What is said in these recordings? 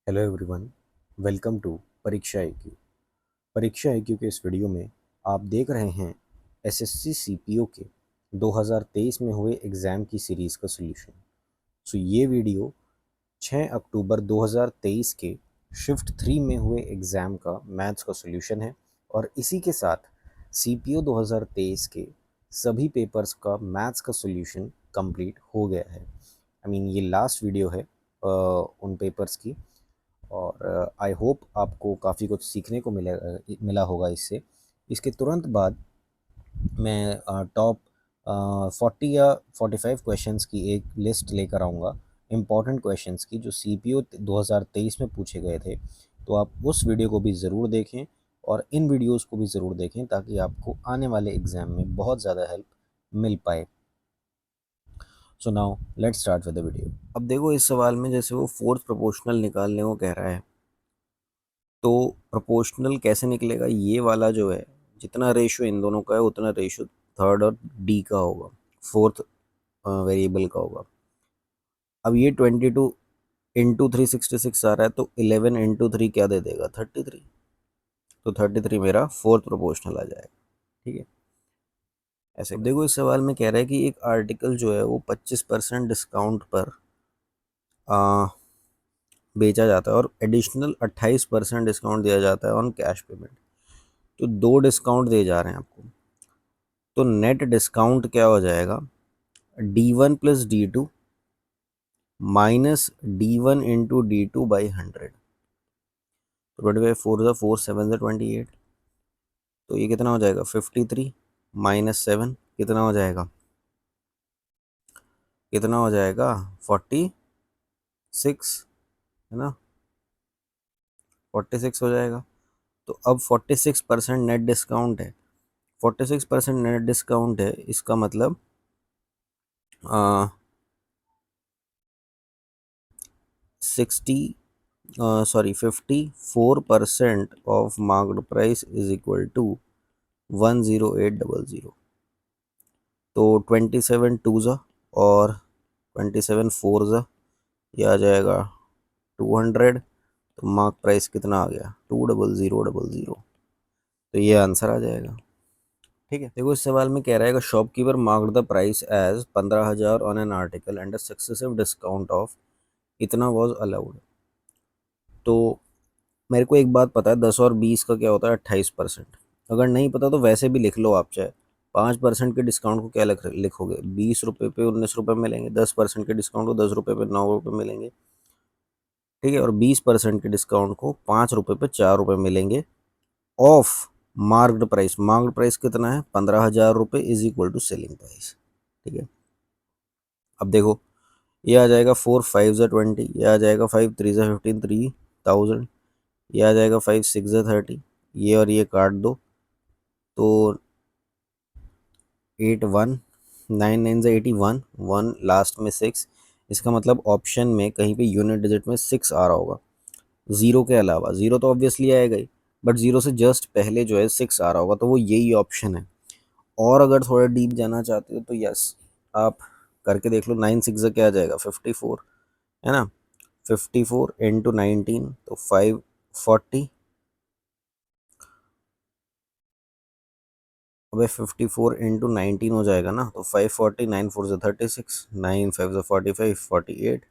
Hello everyone, welcome to परीक्षा IQ। परीक्षा IQ के इस वीडियो में आप देख रहे हैं एसएससी सीपीओ के 2023 में हुए एग्ज़ाम की सीरीज़ का सॉल्यूशन। ये वीडियो 6 अक्टूबर 2023 के शिफ्ट 3 में हुए एग्ज़ाम का मैथ्स का सॉल्यूशन है और इसी के साथ सीपीओ 2023 के सभी पेपर्स का मैथ्स का सॉल्यूशन कंप्लीट हो गया है। ये लास्ट वीडियो है उन पेपर्स की और आई होप आपको काफ़ी कुछ सीखने को मिला होगा इससे। इसके तुरंत बाद मैं टॉप 40 या 45 क्वेश्चंस की एक लिस्ट लेकर आऊँगा, इम्पॉर्टेंट क्वेश्चंस की, जो सीपीओ 2023 में पूछे गए थे। तो आप उस वीडियो को भी ज़रूर देखें और इन वीडियोस को भी ज़रूर देखें ताकि आपको आने वाले एग्ज़ाम में बहुत ज़्यादा हेल्प मिल पाए। So now let's start with the video. अब देखो, इस सवाल में जैसे वो फोर्थ प्रोपोर्शनल निकालने को कह रहा है, तो प्रोपोर्शनल कैसे निकलेगा? ये वाला जो है, जितना रेशो इन दोनों का है उतना रेशो थर्ड और डी का होगा, फोर्थ वेरिएबल का होगा। अब ये 22 इंटू 366 आ रहा है, तो 11 इंटू 3 क्या दे देगा? 33। तो 33 मेरा फोर्थ प्रोपोर्शनल आ जाएगा। ठीक है, ऐसे देखो, इस सवाल में कह रहा है कि एक आर्टिकल जो है वो 25% डिस्काउंट पर बेचा जाता है और एडिशनल 28% डिस्काउंट दिया जाता है ऑन कैश पेमेंट। तो दो डिस्काउंट दिए जा रहे हैं आपको, तो नेट डिस्काउंट क्या हो जाएगा? D1 plus D2 minus D1 into D2 by 100। तो 25 4 4 7 28। तो ये कितना हो जाएगा? 53 माइनस 7 कितना हो जाएगा? 46, है ना? 46 हो जाएगा। तो अब 46% नेट डिस्काउंट है। 46% नेट डिस्काउंट है, इसका मतलब 54% of marked price is equal to 10800। तो 27 टू ज़ा और 27 फोर ज़ा, ये आ जाएगा 200। तो मार्क प्राइस कितना आ गया? 20000। तो ये आंसर आ जाएगा। ठीक है, देखो, इस सवाल में कह रहा है कि shopkeeper marked the price as 15,000 on an article and a successive discount of इतना वॉज अलाउड। तो मेरे को एक बात पता है, 10 और 20 का क्या होता है? 28%। अगर नहीं पता तो वैसे भी लिख लो आप, चाहे 5% के डिस्काउंट को क्या लिखोगे? 20 रुपये पे 19 रुपये मिलेंगे। 10% के डिस्काउंट को 10 रुपये पे 9 रुपये मिलेंगे। ठीक है, और 20% के डिस्काउंट को 5 रुपये पे 4 रुपये मिलेंगे of marked price. Marked price कितना है? 15,000 रुपये is equal to selling price. ठीक है, अब देखो, ये आ जाएगा 4 5 ज़ा 20, ये आ जाएगा 5 3 ज़ा 15, 3000। ये आ जाएगा 5 6 ज़ा 30, ये और ये काट दो, तो 8 1 9 9 ज़ा 81, 1 लास्ट में 6। इसका मतलब ऑप्शन में कहीं पे यूनिट डिजिट में 6 आ रहा होगा, ज़ीरो के अलावा। ज़ीरो तो ऑब्वियसली आएगा ही, बट ज़ीरो से जस्ट पहले जो है 6 आ रहा होगा, तो वो यही ऑप्शन है। और अगर थोड़ा डीप जाना चाहते हो तो यस, आप करके देख लो। 9 6 क्या आ जाएगा? 54, है ना? 54 इंटू 19, तो 540। अबे 54 इंटू 19 हो जाएगा ना, तो 540, 9 4 ज़ा 36, 9 5 ज़ा 45, 48,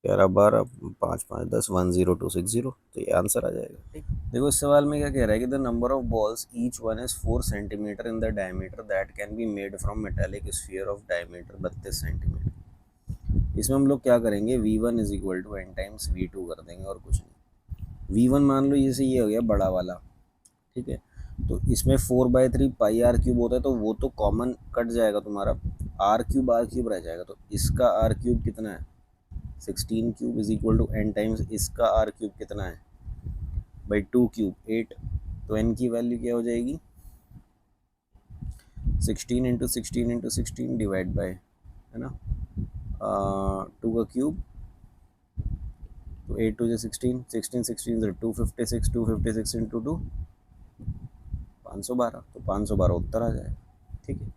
11 12, 5 5 10, 10260। तो ये आंसर आ जाएगा। ठीक, देखो, इस सवाल में क्या कह रहा है कि the number of balls each one is 4 centimetre in the diameter that can be made from metallic sphere of diameter 32 centimetre. इसमें हम लोग क्या करेंगे? V1 is equal to n times V2 कर देंगे और कुछ नहीं। V1 मान लो ये हो गया बड़ा वाला। ठीक है, तो इसमें 4/3 पाई आर क्यूब होता है, तो वो तो कॉमन कट जाएगा तुम्हारा, आर क्यूब रह जाएगा। तो इसका आर क्यूब कितना है? 16 cube is equal to n times इसका आर क्यूब कितना है? By 2 cube 8। तो n की वैल्यू क्या हो जाएगी? 16 इंटू 16 इंटू 16 डिवाइड बाई, है ना, 2 का क्यूब, तो 8 2 16, 16 16 256, 256 इंटू 2 512। तो 512 उत्तर आ जाएगा। ठीक है,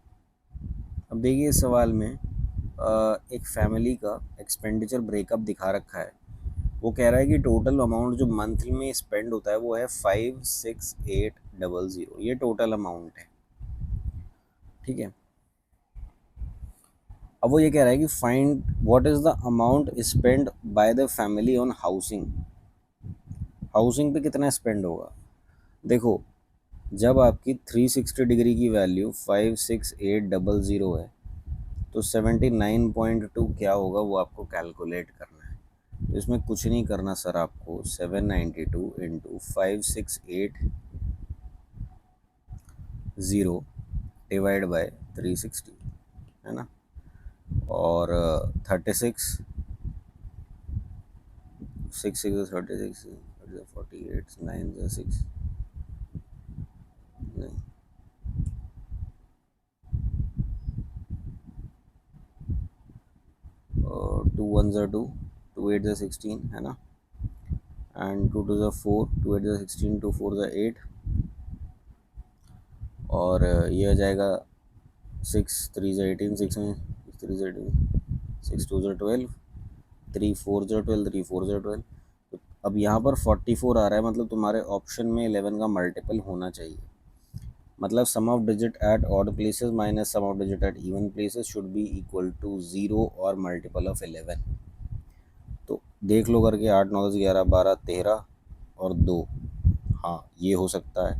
अब देखिए, इस सवाल में एक फैमिली का एक्सपेंडिचर ब्रेकअप दिखा रखा है। वो कह रहा है कि टोटल अमाउंट जो मंथली में स्पेंड होता है वो है 56800, ये टोटल अमाउंट है, ठीक है। अब वो ये कह रहा है कि find what is the amount spend by the family on housing, housing पे कितना स्पेंड होगा। देखो, जब आपकी 360 डिग्री की वैल्यू 56800 है तो 79.2 क्या होगा वो आपको कैलकुलेट करना है। तो इसमें कुछ नहीं करना सर, आपको 792 इंटू 568 डिवाइड बाय 360, है ना, और 36, 6 6 36, 48, 9 6, नहीं 2 1 2, 2 8 16, है ना, एंड 2 2 4, 2 8 16, 2 4 8, और ये आ जाएगा 6 3 18, 6 में 6 3 18, 6 2 12, 3 4 12, 3 4 12। तो अब यहाँ पर 44 आ रहा है, मतलब तुम्हारे ऑप्शन में 11 का मल्टीपल होना चाहिए। मतलब sum of digit at odd places minus sum of digit at even places should be equal to 0 और मल्टीपल ऑफ 11। तो देख लो करके, 8 9 10 11 12 13 और 2, हाँ ये हो सकता है।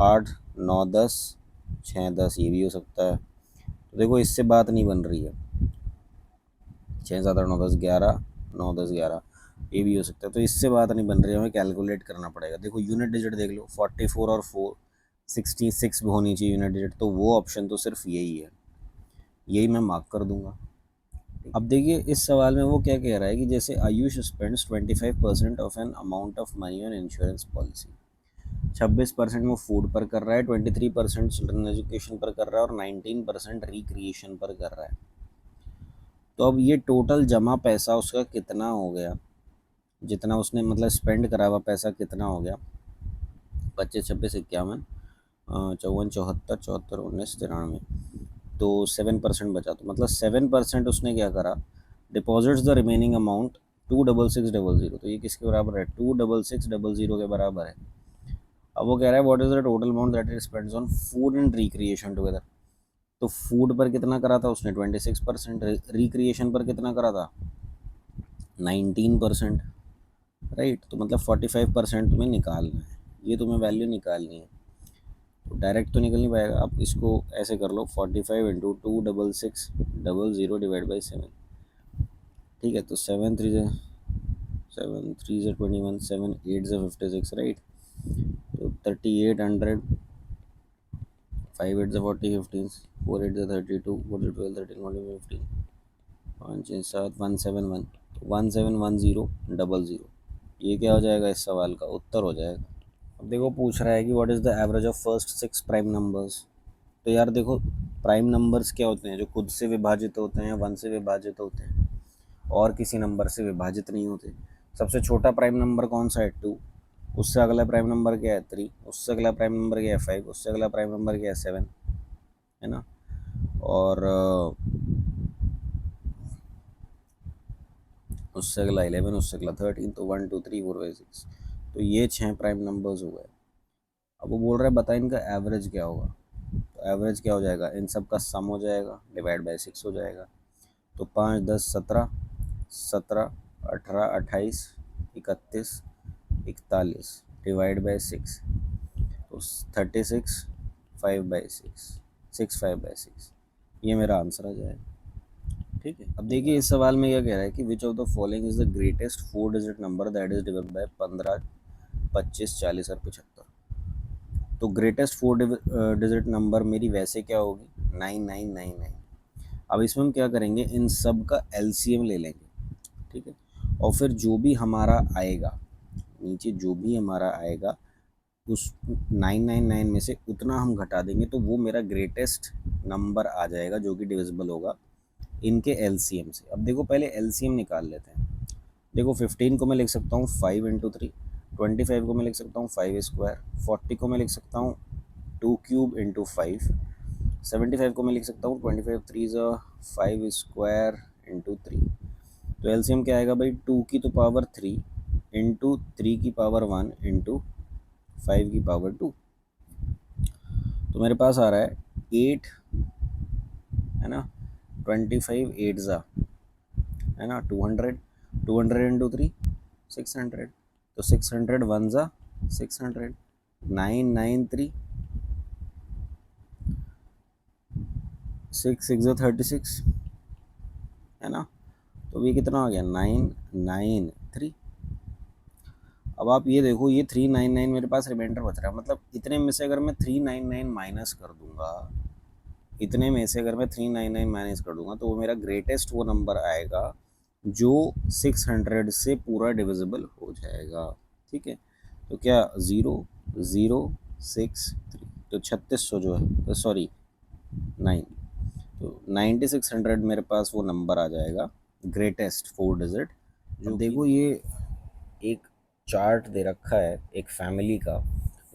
8 9 10 6 10, ये भी हो सकता है। तो देखो इससे बात नहीं बन रही है, 6 7 8 9 10 11, 9 10 11, ये भी हो सकता है। तो इससे बात नहीं बन रही है, हमें कैलकुलेट करना पड़ेगा। देखो यूनिट डिजिट देख लो, 44 और 4 66 होनी चाहिए यूनिट डिजिट, तो वो ऑप्शन तो सिर्फ यही है, यही मैं मार्क कर दूंगा। अब देखिए इस सवाल में वो क्या कह रहा है कि जैसे Ayush spends 25% of an amount of money on insurance policy, 26% वो फूड पर कर रहा है, 23% चिल्ड्रन एजुकेशन पर कर रहा है और 19% रिक्रिएशन पर कर रहा है। तो अब ये टोटल जमा पैसा उसका कितना हो गया, जितना उसने मतलब स्पेंड करा हुआ पैसा कितना हो गया, 25 26 51 54 74 74 19 93, तो 7% बचा। तो मतलब 7% उसने क्या करा, डिपॉजिट्स द रिमेनिंग अमाउंट 26600, तो ये किसके बराबर है, 26600 के बराबर है। अब वो कह रहा है what is the total amount that it spends on food and recreation together. तो फूड पर कितना करा था उसने 26%, रिक्रिएशन पर कितना करा था 19%, राइट। तो मतलब 45% तुम्हें निकालना है, ये तुम्हें वैल्यू निकालनी है। तो डायरेक्ट तो निकल नहीं पाएगा, आप इसको ऐसे कर लो, 45 इंटू 26600 डिवाइड बाई 7, ठीक है। तो 7 3 7 3 21, 7 8 56, राइट। तो 3800, 5 8 40 15, 4 8 32, 4 12 13 14 15, 5 6 7 171, 171000, ये क्या हो जाएगा, इस सवाल का उत्तर हो जाएगा। अब देखो पूछ रहा है कि what is the average of first 6 prime numbers. तो यार देखो, प्राइम नंबर्स क्या होते हैं, जो खुद से विभाजित होते हैं, 1 से विभाजित होते हैं और किसी नंबर से विभाजित नहीं होते। सबसे छोटा प्राइम नंबर कौन सा है, 2। उससे अगला प्राइम नंबर क्या है, 3। उससे अगला प्राइम नंबर क्या है, 5। उससे अगला प्राइम नंबर क्या है, 7, है ना। और उससे अगला 11, उससे अगला 13, तो 1 2 3 4 5 6, तो ये 6 प्राइम नंबर्स हो गए। अब वो बोल रहा है बता इनका एवरेज क्या होगा। तो एवरेज क्या हो जाएगा, इन सब का सम हो जाएगा, डिवाइड बाय 6 हो जाएगा। तो 5 10 17, 17 18 28 31 41 डिवाइड बाय 6, तो 36 5/6, 6 5/6, ये मेरा आंसर आ जाएगा, ठीक है। अब देखिए इस सवाल में क्या कह रहा है कि which of the following is the greatest 4 digit number that is divide by 15 25 40 और 75। तो ग्रेटेस्ट 4 डिजिट नंबर मेरी वैसे क्या होगी, 9999। अब इसमें हम क्या करेंगे, इन सब का एलसीएम ले लेंगे, ठीक है। और फिर जो भी हमारा आएगा, नीचे जो भी हमारा आएगा उस 999 में से उतना हम घटा देंगे, तो वो मेरा ग्रेटेस्ट नंबर आ जाएगा जो कि डिविजिबल होगा इनके एलसीएम से। अब देखो पहले एलसीएम निकाल लेते हैं। देखो 15 को मैं लिख सकता हूँ 5 × 3, 25 को मैं लिख सकता हूँ 5 स्क्वायर, 40 को मैं लिख सकता हूँ 2 क्यूब इंटू 5, 75 को मैं लिख सकता हूँ 25 3 5 स्क्वायर इंटू 3। तो एलसीएम क्या आएगा भाई, 2 की तो पावर 3 इंटू 3 की पावर 1 इंटू 5 की पावर 2, तो मेरे पास आ रहा है 8, है ना, 25 8 ज़ा, है ना, 200, 200 इंटू 3 600, तो 600 1 ज़ा 600, 993 6 6 ज़ा 36, है ना, तो ये कितना आ गया 993। अब आप ये देखो, ये 399 मेरे पास रिमाइंडर बच रहा है, मतलब इतने में से अगर मैं 399 माइनस कर दूंगा, इतने में से अगर मैं 399 माइनस कर दूंगा तो वो मेरा ग्रेटेस्ट वो नंबर आएगा जो 600 से पूरा डिविजिबल हो जाएगा। ठीक है, तो क्या 0063, तो 3600 जो है, तो सॉरी 9, तो 9600 मेरे पास वो नंबर आ जाएगा, ग्रेटेस्ट 4 डिजिट। जो देखो ये एक चार्ट दे रखा है एक फैमिली का,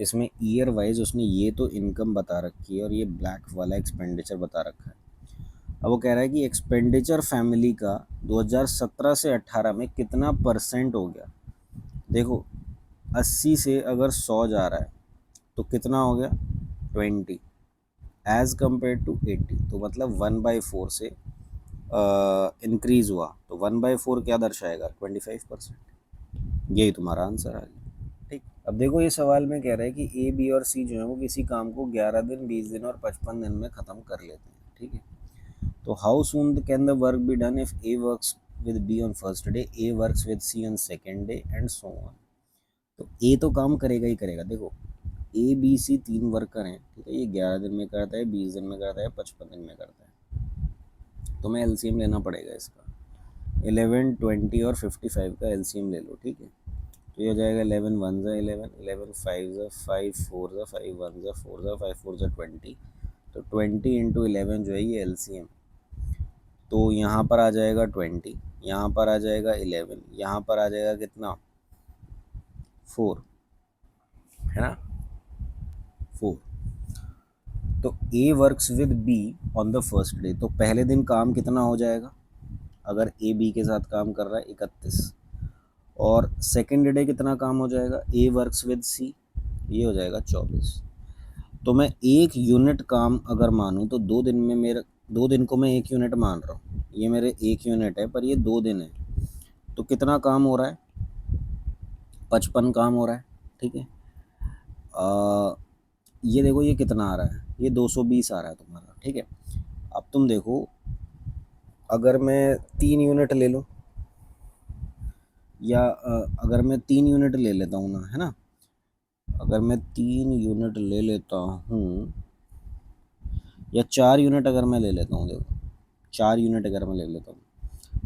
इसमें ईयर वाइज उसने ये तो इनकम बता रखी है और ये ब्लैक वाला एक्सपेंडिचर बता रखा है। अब वो कह रहा है कि एक्सपेंडिचर फैमिली का 2017 से 18 में कितना परसेंट हो गया। देखो 80 से अगर 100 जा रहा है तो कितना हो गया 20 एज कम्पेयर टू 80, तो मतलब 1/4 से इंक्रीज हुआ, तो 1/4 क्या दर्शाएगा 25%। यही तुम्हारा आंसर आ गया। ठीक, अब देखो ये सवाल में कह रहा है कि ए बी और सी जो है वो किसी काम को 11 दिन 20 दिन और 55 दिन में ख़त्म कर लेते हैं। ठीक है, तो how soon can the work be done if A works with B on first day, A works with C on second day and so on. तो ए तो काम करेगा ही करेगा, देखो ए बी सी 3 वर्कर हैं, ठीक है, ये 11 दिन में करता है, 20 दिन में करता है, 55 दिन में करता है, तो मैं एलसीएम लेना पड़ेगा इसका। 11 20 और 55 का एलसीएम ले लो। ठीक है, तो ये हो जाएगा 11 1 ज़ा 11, 11 5 ज़ा 5 4 ज़ा 5 1 ज़ा 4 ज़ा 5 4 ज़ा 20, तो 20 इंटू 11 जो है ये एलसीएम, तो यहाँ पर आ जाएगा 20, यहाँ पर आ जाएगा 11, यहाँ पर आ जाएगा कितना 4, है ना 4। तो A works with B on the first day, तो पहले दिन काम कितना हो जाएगा अगर ए बी के साथ काम कर रहा है 31, और सेकेंड डे कितना काम हो जाएगा ए वर्क्स विद सी, ये हो जाएगा 24। तो मैं एक यूनिट काम अगर मानूँ तो 2 दिन में मेरा, 2 दिन को मैं 1 यूनिट मान रहा हूँ, ये मेरे 1 यूनिट है पर ये 2 दिन है, तो कितना काम हो रहा है 55 काम हो रहा है। ठीक है, ये देखो ये कितना आ रहा है, ये 220 आ रहा है तुम्हारा। ठीक है, अब तुम देखो अगर मैं 3 यूनिट ले लूँ, या अगर मैं 3 यूनिट ले लेता हूँ ना, है ना, अगर मैं 3 यूनिट ले लेता हूँ, या 4 यूनिट अगर मैं ले लेता हूँ, देखो 4 यूनिट अगर मैं ले लेता हूँ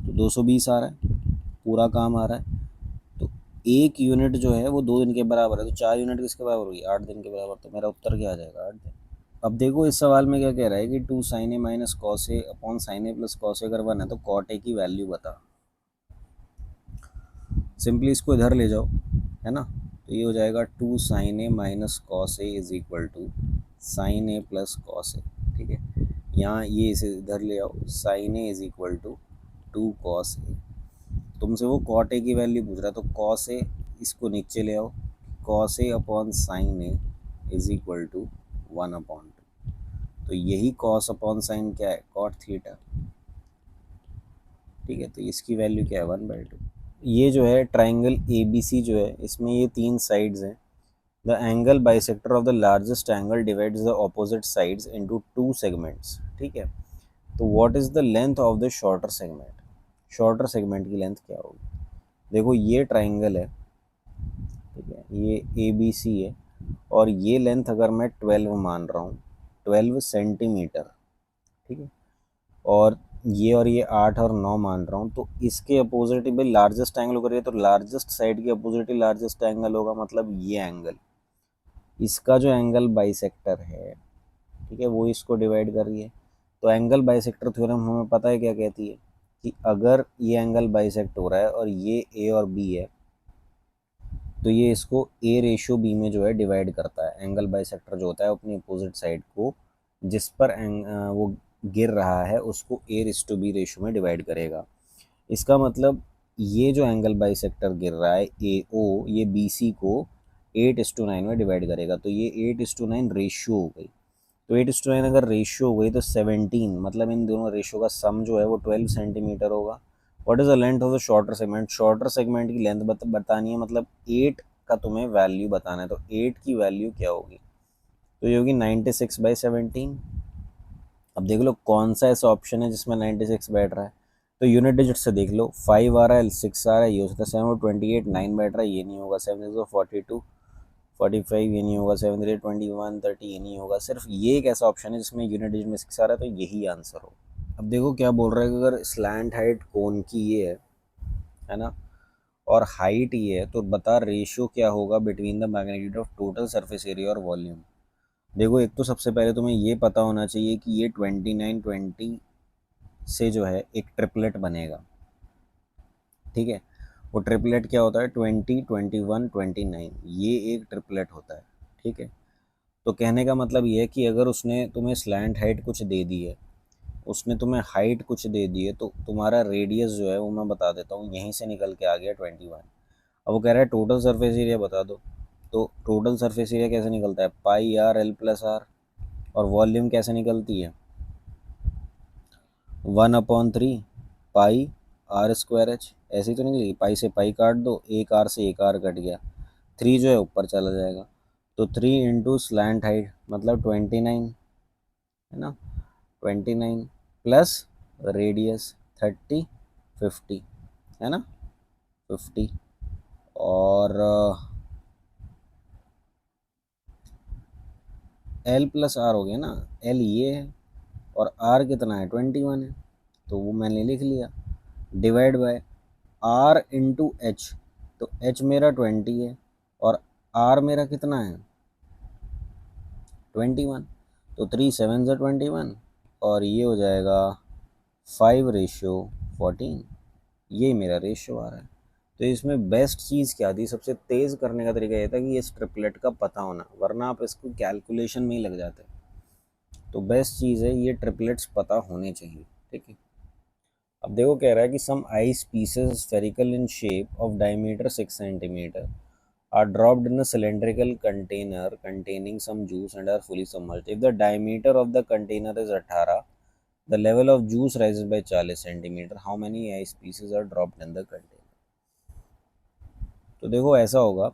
तो 220 आ रहा है, पूरा काम आ रहा है, तो 1 यूनिट जो है वो 2 दिन के बराबर है, तो 4 यूनिट किसके बराबर होगी 8 दिन के बराबर, तो मेरा उत्तर क्या आ जाएगा 8 दिन। अब देखो इस सवाल में क्या कह रहा है कि 2 sin a minus cos A upon sine A plus cos A अगर 1 है तो कॉट ए की वैल्यू बता। सिंपली इसको इधर ले जाओ, है ना, तो ये हो जाएगा 2 sin a minus cos A is equal to sine A plus cos A. ठीक है, यहाँ ये इसे इधर ले आओ, sine A is equal to 2 cos A, तुमसे वो कॉट ए की वैल्यू पूछ रहा है, तो कॉस ए इसको नीचे ले आओ, cos A upon sine A is equal to 1/2, तो यही कॉस अपॉन साइन क्या है कॉट थीटा। ठीक है, तो इसकी वैल्यू क्या है 1/2। ये जो है ट्राइंगल ए बी सी जो है, इसमें ये 3 साइड्स हैं। The angle bisector of the largest angle divides the opposite sides into 2 segments. ठीक है, तो what is the length of the shorter segment, shorter segment की लेंथ क्या होगी। देखो ये ट्राइंगल है, ठीक है, ये ए बी सी है, और ये लेंथ अगर मैं 12 मान रहा हूँ, 12 सेंटीमीटर। ठीक है, और ये 8 और 9 मान रहा हूँ, तो इसके अपोजिट भाई लार्जेस्ट एंगल करिए, तो लार्जेस्ट साइड के अपोजिट ही लार्जेस्ट एंगल होगा, मतलब ये एंगल, इसका जो एंगल बाइसेक्टर है, ठीक है, वो इसको डिवाइड कर रही है। तो एंगल बाइसेक्टर थ्योरम हमें पता है क्या कहती है कि अगर ये एंगल बाइसेक्ट हो रहा है और ये ए और बी है, तो ये इसको ए रेशियो बी में जो है डिवाइड करता है। एंगल बाइसेक्टर जो होता है अपनी अपोजिट साइड को जिस पर वो गिर रहा है उसको ए रेशियो बी रेशियो में डिवाइड करेगा। इसका मतलब ये जो एंगल बाइसेक्टर गिर रहा है ए ओ, ये बी सी को 8:9 में डिवाइड करेगा, तो ये 8:9 रेशियो हो गई। तो 8:9 अगर रेशियो हो गई तो 17, मतलब इन दोनों रेशियो का सम जो है वो 12 सेंटीमीटर होगा। What is the length of the shorter segment, shorter segment की लेंथ बतानी है, मतलब 8 का तुम्हें वैल्यू बताना है, तो 8 की वैल्यू क्या होगी, तो ये होगी 96/17। अब देख लो कौन सा ऐसा ऑप्शन है जिसमें 96 बैठ रहा है, तो यूनिट डिजिट से देख लो, 5 आ रहा है, 6 आ रहा है, ये हो सकता है 7 28, 9 बैठ रहा है, ये नहीं होगा, 7 6 42 45, ये नहीं होगा, 7 3 21 30, ये नहीं होगा। सिर्फ ये एक ऐसा ऑप्शन है जिसमें यूनिट डिजिट में 6 आ रहा है, तो यही आंसर हो। अब देखो क्या बोल रहा है कि अगर स्लैंट हाइट कोन की ये है ना, और हाइट ये है, तो बता रेशियो क्या होगा between the magnitude of total surface area और वॉल्यूम। देखो एक तो सबसे पहले तुम्हें ये पता होना चाहिए कि ये 29 20 से जो है एक ट्रिपलेट बनेगा, ठीक है। वो ट्रिपलेट क्या होता है, 20 21 29, ये एक ट्रिपलेट होता है, ठीक है। तो कहने का मतलब ये है कि अगर उसने तुम्हें स्लैंट हाइट कुछ दे दी है, उसने तुम्हें हाइट कुछ दे दी है, तो तुम्हारा रेडियस जो है वो मैं बता देता हूँ, यहीं से निकल के आ गया 21। अब वो कह रहा है टोटल सरफेस एरिया बता दो, तो टोटल सरफेस एरिया कैसे निकलता है, पाई आर एल प्लस आर, और वॉल्यूम कैसे निकलती है, 1/3 पाई आर स्क्वायर एच, ऐसे ही तो निकलेगी, पाई से पाई काट दो, एक आर से एक आर कट गया, 3 जो है ऊपर चला जाएगा, तो 3 इंटू स्लैंट हाइट मतलब 29, है ना, 29 प्लस रेडियस 30 50, है ना, 50, और एल प्लस आर हो गया ना, एल ये है और आर कितना है 21 है, तो वो मैंने लिख लिया, divide by r into h, तो एच मेरा 20 है और आर मेरा कितना है 21, तो 3 7 21, और ये हो जाएगा 5:14, ये मेरा रेशियो आ रहा है। तो इसमें बेस्ट चीज़ क्या थी, सबसे तेज़ करने का तरीका ये था कि इस ट्रिपलेट का पता होना, वरना आप इसको कैलकुलेशन में ही लग जाते। तो बेस्ट चीज़ है ये ट्रिपलेट्स पता होने चाहिए, ठीक है। अब देखो कह रहा है कि some ice pieces spherical in shape of diameter 6 centimetre are dropped in a cylindrical container containing some juice and are fully submerged. If the diameter of the container is 18, the level of juice rises by 40 centimeter. How many ice pieces are dropped in the container? तो देखो ऐसा होगा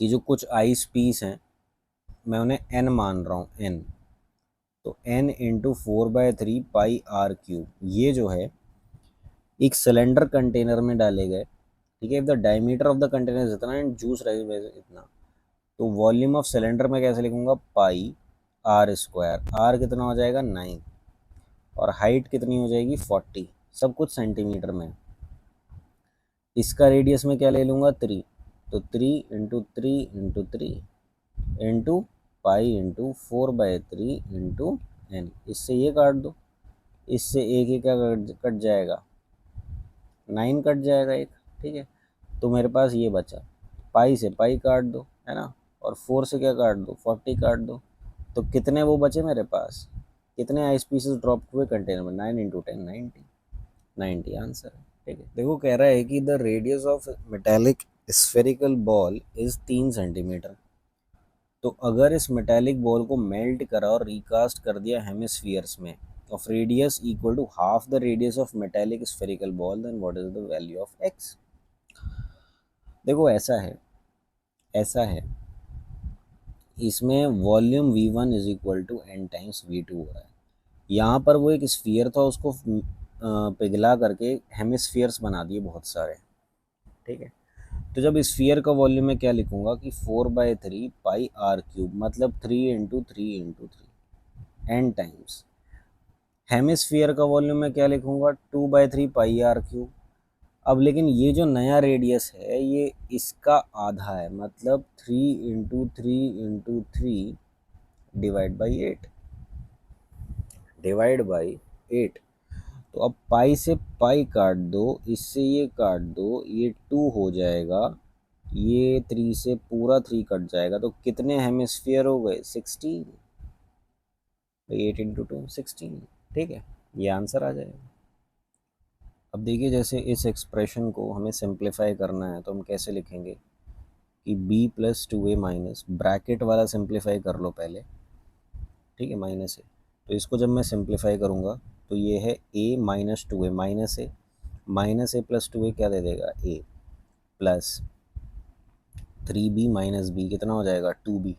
कि जो कुछ ice piece हैं, मैं उन्हें n मान रहा हूँ, n, तो n into 4/3 pi r cube, ये जो है एक सिलेंडर कंटेनर में डाले गए, ठीक है। If the diameter of the container इतना एंड जूस राइज बाय इतना, तो वॉल्यूम ऑफ सिलेंडर में कैसे लिखूंगा, पाई आर स्क्वायर, आर कितना हो जाएगा 9, और हाइट कितनी हो जाएगी 40, सब कुछ सेंटीमीटर में। इसका रेडियस में क्या ले लूँगा 3, तो 3 × 3 × 3 into pi into 4/3 into n, इससे ये काट दो, इससे एक ही क्या कट जाएगा, 9 कट जाएगा एक, ठीक है। तो मेरे पास ये बचा, पाई से पाई काट दो, है ना, और 4 से क्या काट दो, 40 काट दो, तो कितने वो बचे मेरे पास, कितने आइस पीसेस ड्रॉप हुए कंटेनर में, 9 × 10 90, 90 आंसर है, ठीक है। देखो कह रहा है कि the radius of metallic spherical ball is 3 centimetre. तो अगर इस मेटेलिक बॉल को मेल्ट करा और रिकास्ट कर दिया हेमिस्फीयर्स में of radius equal to half the radius of metallic spherical ball, then what is the value of x. देखो ऐसा है इसमें volume V1 is equal to n times V2 हो रहा है। यहाँ पर वो एक स्फीयर था, उसको पिघला करके हेमिस्फीयर्स बना दिए बहुत सारे, ठीक है। तो जब स्फीयर का वॉल्यूम में क्या लिखूंगा कि 4/3 पाई आर क्यूब, मतलब 3 × 3 × 3 n टाइम्स, हेमिस्फीयर का वॉल्यूम में क्या लिखूंगा 2/3 पाई आर क्यूब। अब लेकिन ये जो नया रेडियस है ये इसका आधा है, मतलब 3 × 3 × 3 डिवाइड बाई 8। तो अब पाई से पाई काट दो, इससे ये काट दो, ये 2 हो जाएगा, ये 3 से पूरा 3 कट जाएगा, तो कितने हेमिस्फीयर हो गए 16, 8 × 2 16, ठीक है, ये आंसर आ जाएगा। अब देखिए जैसे इस एक्सप्रेशन को हमें सिंप्लीफाई करना है तो हम कैसे लिखेंगे कि b plus 2a minus, bracket वाला सिंप्लीफाई कर लो पहले, ठीक है, माइनस है। तो इसको जब मैं सिंप्लीफाई करूँगा तो ये है a minus 2a, minus A plus 2a क्या दे देगा, a plus 3b minus B कितना हो जाएगा, 2b,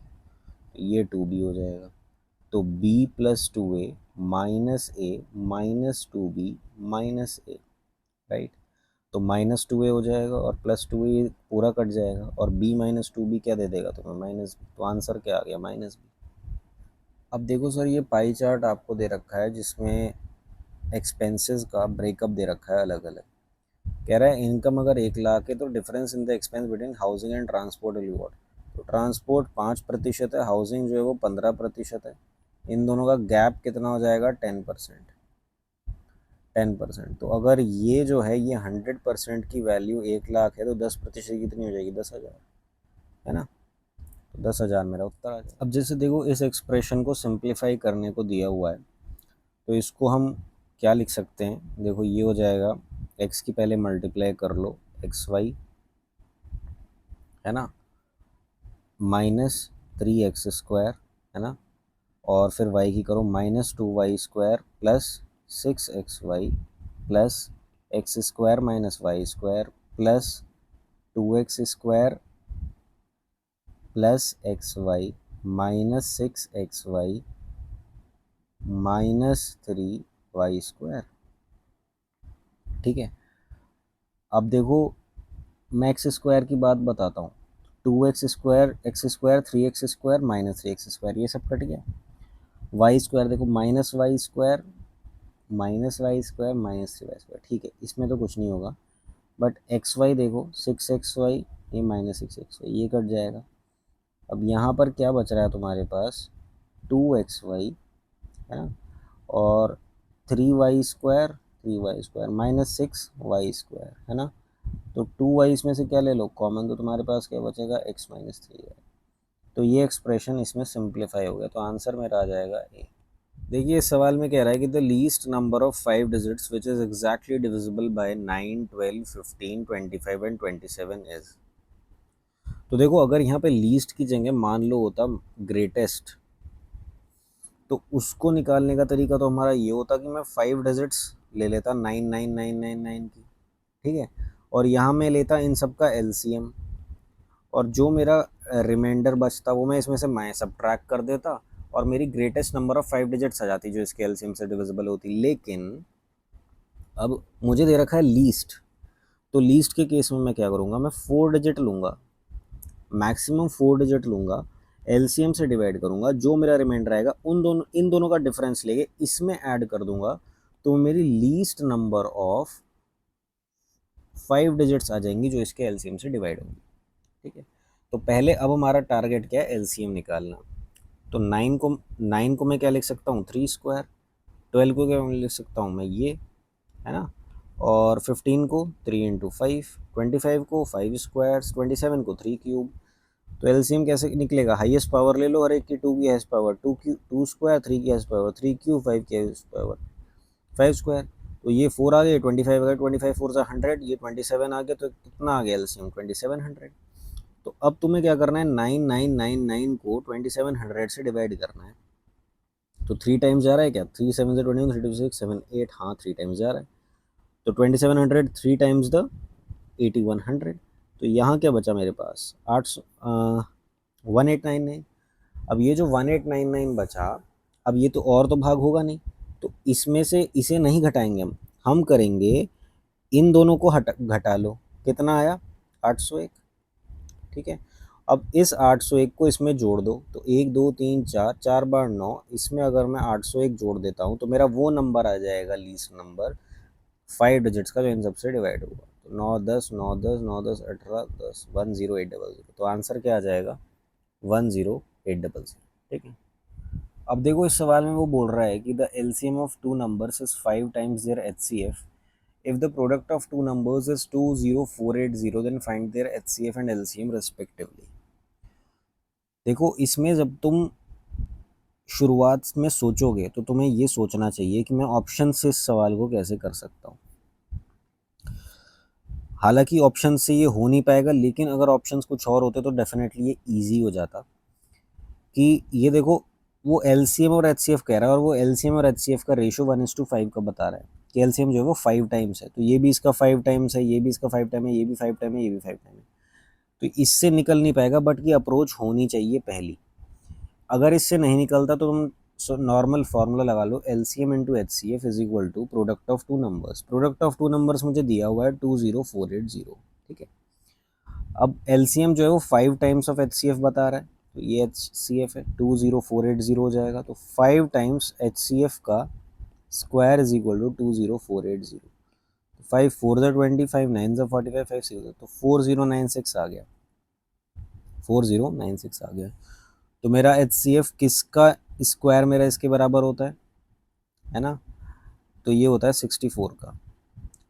ये 2b हो जाएगा। तो b प्लस 2a माइनस ए माइनस 2b माइनस ए, राइट। तो माइनस 2a हो जाएगा और प्लस 2a पूरा कट जाएगा और b माइनस 2b क्या दे देगा तुम्हें, माइनस b। तो आंसर क्या आ गया, माइनस b। अब देखो सर ये पाई चार्ट आपको दे रखा है जिसमें एक्सपेंसेस का ब्रेकअप दे रखा है अलग अलग। कह रहा है इनकम अगर 1 लाख है तो difference in the expense between housing and transport will be what. तो ट्रांसपोर्ट 5% है, हाउसिंग जो है वो 15% है। इन दोनों का गैप कितना हो जाएगा, 10%। 10%। तो अगर ये जो है ये 100% की वैल्यू 1 लाख है तो 10% कितनी हो जाएगी, 10,000, है ना। तो 10,000 मेरा उत्तर आ जाएगा। अब जैसे देखो इस एक्सप्रेशन को सिंप्लीफाई करने को दिया हुआ है तो इसको हम क्या लिख सकते हैं, देखो ये हो जाएगा, एक्स की पहले मल्टीप्लाई कर लो, एक्स वाई, है ना, माइनस 3x² है ना, और फिर y की करो -2y² plus 6xy plus x² minus y² plus 2x² plus xy minus 6xy minus 3y²। ठीक है। अब देखो मैं एक्स स्क्वायर की बात बताता हूँ, 2x² x² 3x² minus 3x², ये सब कट गया। y² देखो -y² -y² माइनस 3y², ठीक है, इसमें तो कुछ नहीं होगा। बट xy देखो 6xy, ये -6xy, ये कट जाएगा। अब यहाँ पर क्या बच रहा है तुम्हारे पास, 2xy, है ना, और 3y² -6y², है ना। तो 2y इसमें से क्या ले लो कॉमन, तो तुम्हारे पास क्या बचेगा, x माइनस 3y। तो ये एक्सप्रेशन इसमें सिंप्लीफाई हो गया, तो आंसर मेरा आ जाएगा ए। देखिए इस सवाल में कह रहा है कि the least number of 5 digits which is exactly divisible by 9, 12, 15, 25 and 27 is. तो देखो अगर यहाँ पे लीस्ट की जगह मान लो होता ग्रेटेस्ट, तो उसको निकालने का तरीका तो हमारा ये होता कि मैं 5 डिजिट्स ले लेता 99999 की, ठीक है, और यहाँ मैं लेता इन सब का एलसीएम, और जो मेरा रिमाइंडर बचता वो मैं इसमें से मैं सबट्रैक्ट कर देता और मेरी ग्रेटेस्ट नंबर ऑफ 5 डिजिट्स आ जाती जो इसके एलसीएम से डिविजिबल होती। लेकिन अब मुझे दे रखा है लीस्ट, तो लीस्ट के केस में मैं क्या करूँगा, मैं 4 डिजिट लूँगा, मैक्सिमम 4 डिजिट लूँगा, एलसीएम से डिवाइड करूँगा, जो मेरा रिमाइंडर आएगा इन दोनों का डिफरेंस लेके इसमें ऐड कर दूंगा, तो मेरी लीस्ट नंबर ऑफ 5 डिजिट्स आ जाएंगी जो इसके एलसीएम से डिवाइड होंगी। ठीक है। तो पहले अब हमारा टारगेट क्या है, एलसीएम निकालना। तो 9 को मैं क्या लिख सकता हूँ, 3², 12 को क्या लिख सकता हूँ मैं, ये, है ना, और 15 को 3 इंटू 5, 25 को 5², 27 को 3³ तो एलसीएम कैसे निकलेगा, हाईएस्ट पावर ले लो हर एक की, 2 की हाईएस्ट पावर 2² 3 की हाईएस्ट पावर 3³ 5 की हाईएस्ट पावर 5²। तो ये 4 आ गए, 25 आ गए, 25 4 से 100, ये 27 आ गया, तो कितना आ गया एलसीएम, 2700। तो अब तुम्हें क्या करना है, 9999 को 2700 से डिवाइड करना है। तो 3 टाइम्स जा रहा है क्या, 3 7 से 21, 3 2 6 7 8, हाँ 3 टाइम्स जा रहा है। तो 2700 3 टाइम्स द 8100, तो यहाँ क्या बचा मेरे पास, 1899। अब ये जो 1899 बचा, अब ये तो और तो भाग होगा नहीं, तो इसमें से इसे नहीं घटाएंगे हम करेंगे इन दोनों को घटा लो, कितना आया, 801। ठीक है। अब इस 801 को इसमें जोड़ दो, तो 1 2 3 4, 4 बार 9, इसमें अगर मैं 801 जोड़ देता हूँ तो मेरा वो नंबर आ जाएगा लीस्ट नंबर 5 डिजिट्स का जो इन सबसे डिवाइड होगा। तो 9 10 9 10 9 10 18 10 10800, तो आंसर क्या आ जाएगा, 10800। ठीक है। अब देखो इस सवाल में वो बोल रहा है कि the LCM of two numbers is 5 times their HCF. If the product of two numbers is 20480, then find their HCF and LCM respectively. देखो इसमें जब तुम शुरुआत में सोचोगे तो तुम्हें ये सोचना चाहिए कि मैं ऑप्शन से इस सवाल को कैसे कर सकता हूँ। हालांकि ऑप्शन से ये हो नहीं पाएगा, लेकिन अगर ऑप्शंस कुछ और होते तो डेफिनेटली ये ईजी हो जाता। कि ये देखो, वो एलसीएम और एचसीएफ कह रहा है, और वो एलसीएम और एचसीएफ का रेशो 1:5 का बता रहा है कि एलसीएम जो है वो 5 टाइम्स है, तो ये भी इसका 5 टाइम्स है, ये भी इसका 5 टाइम है, ये भी 5 टाइम है, ये भी 5 टाइम है। तो इससे निकल नहीं पाएगा, बट की अप्रोच होनी चाहिए पहली। अगर इससे नहीं निकलता तो तुम नॉर्मल फार्मूला लगा लो, LCM into H C F is equal to product of two numbers. Product of two numbers मुझे दिया हुआ है 20480, ठीक है। अब एलसीएम जो है वो 5 times of H C F बता रहा है, तो ये एच सी एफ है, 20480 हो जाएगा। तो 5 टाइम्स एच सी एफ का स्क्वायर इज इक्वल टू 20480। 5 4 ज़ा 20, 5 9 ज़ा 45, 5 6 तो 4096 आ गया, 4096 आ गया। तो मेरा एच सी एफ किसका स्क्वायर मेरा इसके बराबर होता है ना, तो ये होता है 64 का,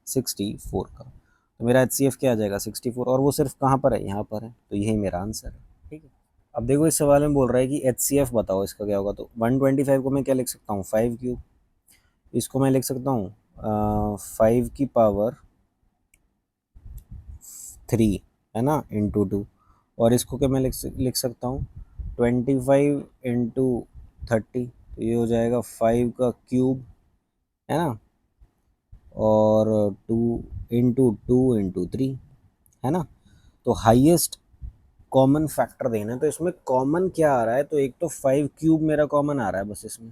64 का। तो मेरा एच सी एफ क्या आ जाएगा 64, और वो सिर्फ कहाँ पर है, यहाँ पर है, तो यही मेरा आंसर है, ठीक है। अब देखो इस सवाल में बोल रहा है कि एच सी एफ बताओ इसका क्या होगा, तो 125 को मैं क्या लिख सकता हूँ, 5 क्यूब। इसको मैं लिख सकता हूँ 5 की पावर 3, है ना, इंटू 2। और इसको क्या मैं लिख सकता हूँ 25 इंटू 30, तो ये हो जाएगा 5 का क्यूब, है ना, और 2 इंटू 3, है ना। तो हाईएस्ट कॉमन फैक्टर देना है, तो इसमें कॉमन क्या आ रहा है, तो एक तो 5 क्यूब मेरा कॉमन आ रहा है, बस इसमें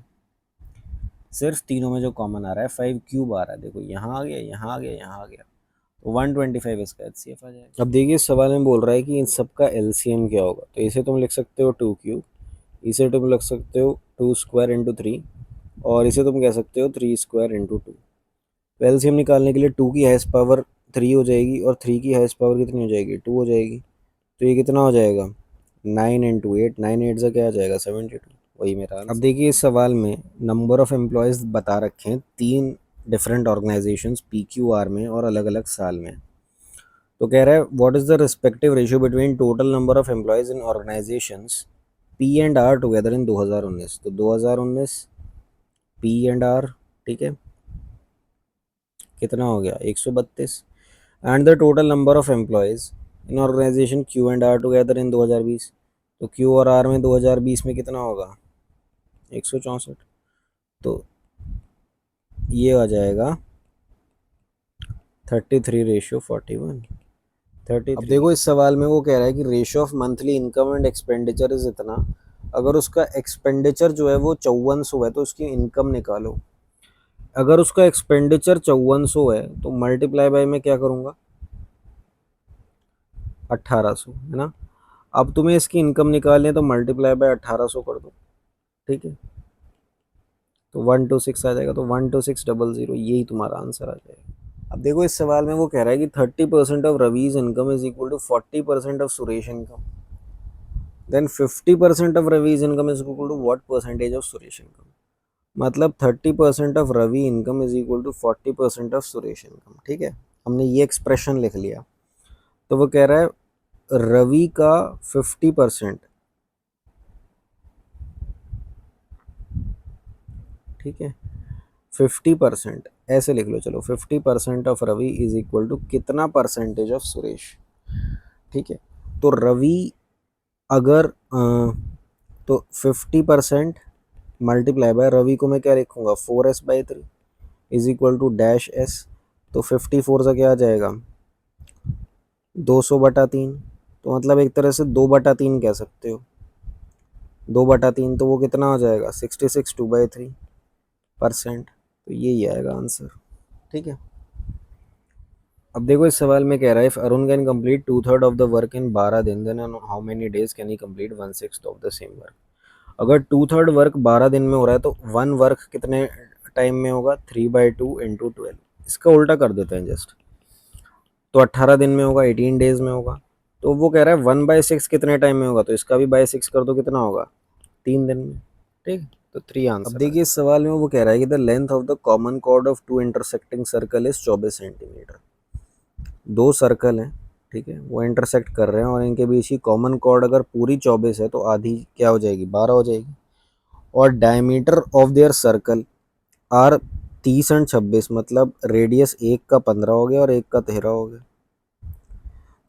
सिर्फ तीनों में जो कॉमन आ रहा है 5 क्यूब आ रहा है। देखो यहाँ आ गया, यहाँ आ गया, यहाँ आ गया, तो 125 इसका एचसीएफ आ जाएगा। अब देखिए इस सवाल में बोल रहा है कि इन सब का एलसीएम क्या होगा, तो इसे तुम लिख सकते हो 2 क्यूब, इसे तुम लिख सकते हो 2 स्क्वायर इंटू 3, और इसे तुम कह सकते हो 3 स्क्वायर इंटू 2। तो एलसीएम निकालने के लिए 2 की हाईएस्ट पावर 3 हो जाएगी, और 3 की हाईएस्ट पावर कितनी हो जाएगी, 2 हो जाएगी। तो ये कितना हो जाएगा 9 इंटू 8, 9 8 से क्या आ जाएगा 72, वही मेरा आंसर। अब देखिए इस सवाल में नंबर ऑफ एम्प्लॉयज़ बता रखे हैं 3 डिफरेंट ऑर्गेनाइजेशंस पीक्यूआर में और अलग अलग साल में। तो कह रहा है what is the respective ratio between total number of employees in organisations P and R together in 2019। तो 2019 पी एंड आर, ठीक है, कितना हो गया 132। And the total number of employees in organisation Q and R together in 2020। तो Q और are में 2020 में कितना होगा 164, तो ये आ जाएगा 33:41, 33। अब देखो इस सवाल में वो कह रहा है कि ratio of monthly income and expenditure is इतना। अगर उसका एक्सपेंडिचर जो है वो 5400 है तो उसकी इनकम निकालो। अगर उसका एक्सपेंडिचर 5400 है तो मल्टीप्लाई बाय में क्या करूँगा 1800, है ना। अब तुम्हें इसकी इनकम निकालनी है तो मल्टीप्लाई बाय 1800 कर दो, ठीक है, तो 126 आ जाएगा। तो 12600, यही तुम्हारा आंसर आ जाएगा। अब देखो इस सवाल में वो कह रहा है कि 30% of Ravi's income is equal to 40% of Suresh income, then 50% of Ravi's income is equal to what percentage of Suresh income. मतलब 30% of Ravi income is equal to 40% of Suresh income, ठीक है। हमने ये एक्सप्रेशन लिख लिया। तो वो कह रहा है रवि का 50%, ठीक है, 50% ऐसे लिख लो, चलो 50% of Ravi is equal to कितना परसेंटेज ऑफ सुरेश, ठीक है। तो रवि अगर तो 50% मल्टीप्लाई बाय रवि को मैं क्या लिखूंगा 4s/3 is equal to dash s. तो 54 से क्या आ जाएगा 200/3, तो मतलब एक तरह से 2/3 कह सकते हो। 2/3 तो वो कितना हो जाएगा 66 2/3%। तो यही आएगा आंसर, ठीक है। अब देखो इस सवाल में कह रहा है if Arun can complete 2/3 of the work in 12 दिन then how many days can he complete 1/6 of the same work. अगर 2/3 वर्क 12 दिन में हो रहा है तो 1 वर्क कितने टाइम में होगा 3/2 इंटू 12। इसका उल्टा कर देते हैं जस्ट, तो 18 दिन में होगा, 18 डेज में होगा। तो वो कह रहा है 1/6 कितने टाइम में होगा, तो इसका भी बाय 6 कर दो, कितना होगा 3 दिन में, ठीक। तो 3 आंसर। अब देखिए इस सवाल में वो कह रहा है कि the length of the common chord of 2 intersecting circle is 24 centimetre. 2 circle हैं, ठीक है, वो इंटरसेक्ट कर रहे हैं और इनके बीच की कॉमन कॉर्ड अगर पूरी 24 है तो आधी क्या हो जाएगी 12 हो जाएगी। और diameter of their circle are 30 and 26, मतलब रेडियस एक का 15 हो गया और एक का 13 हो गया।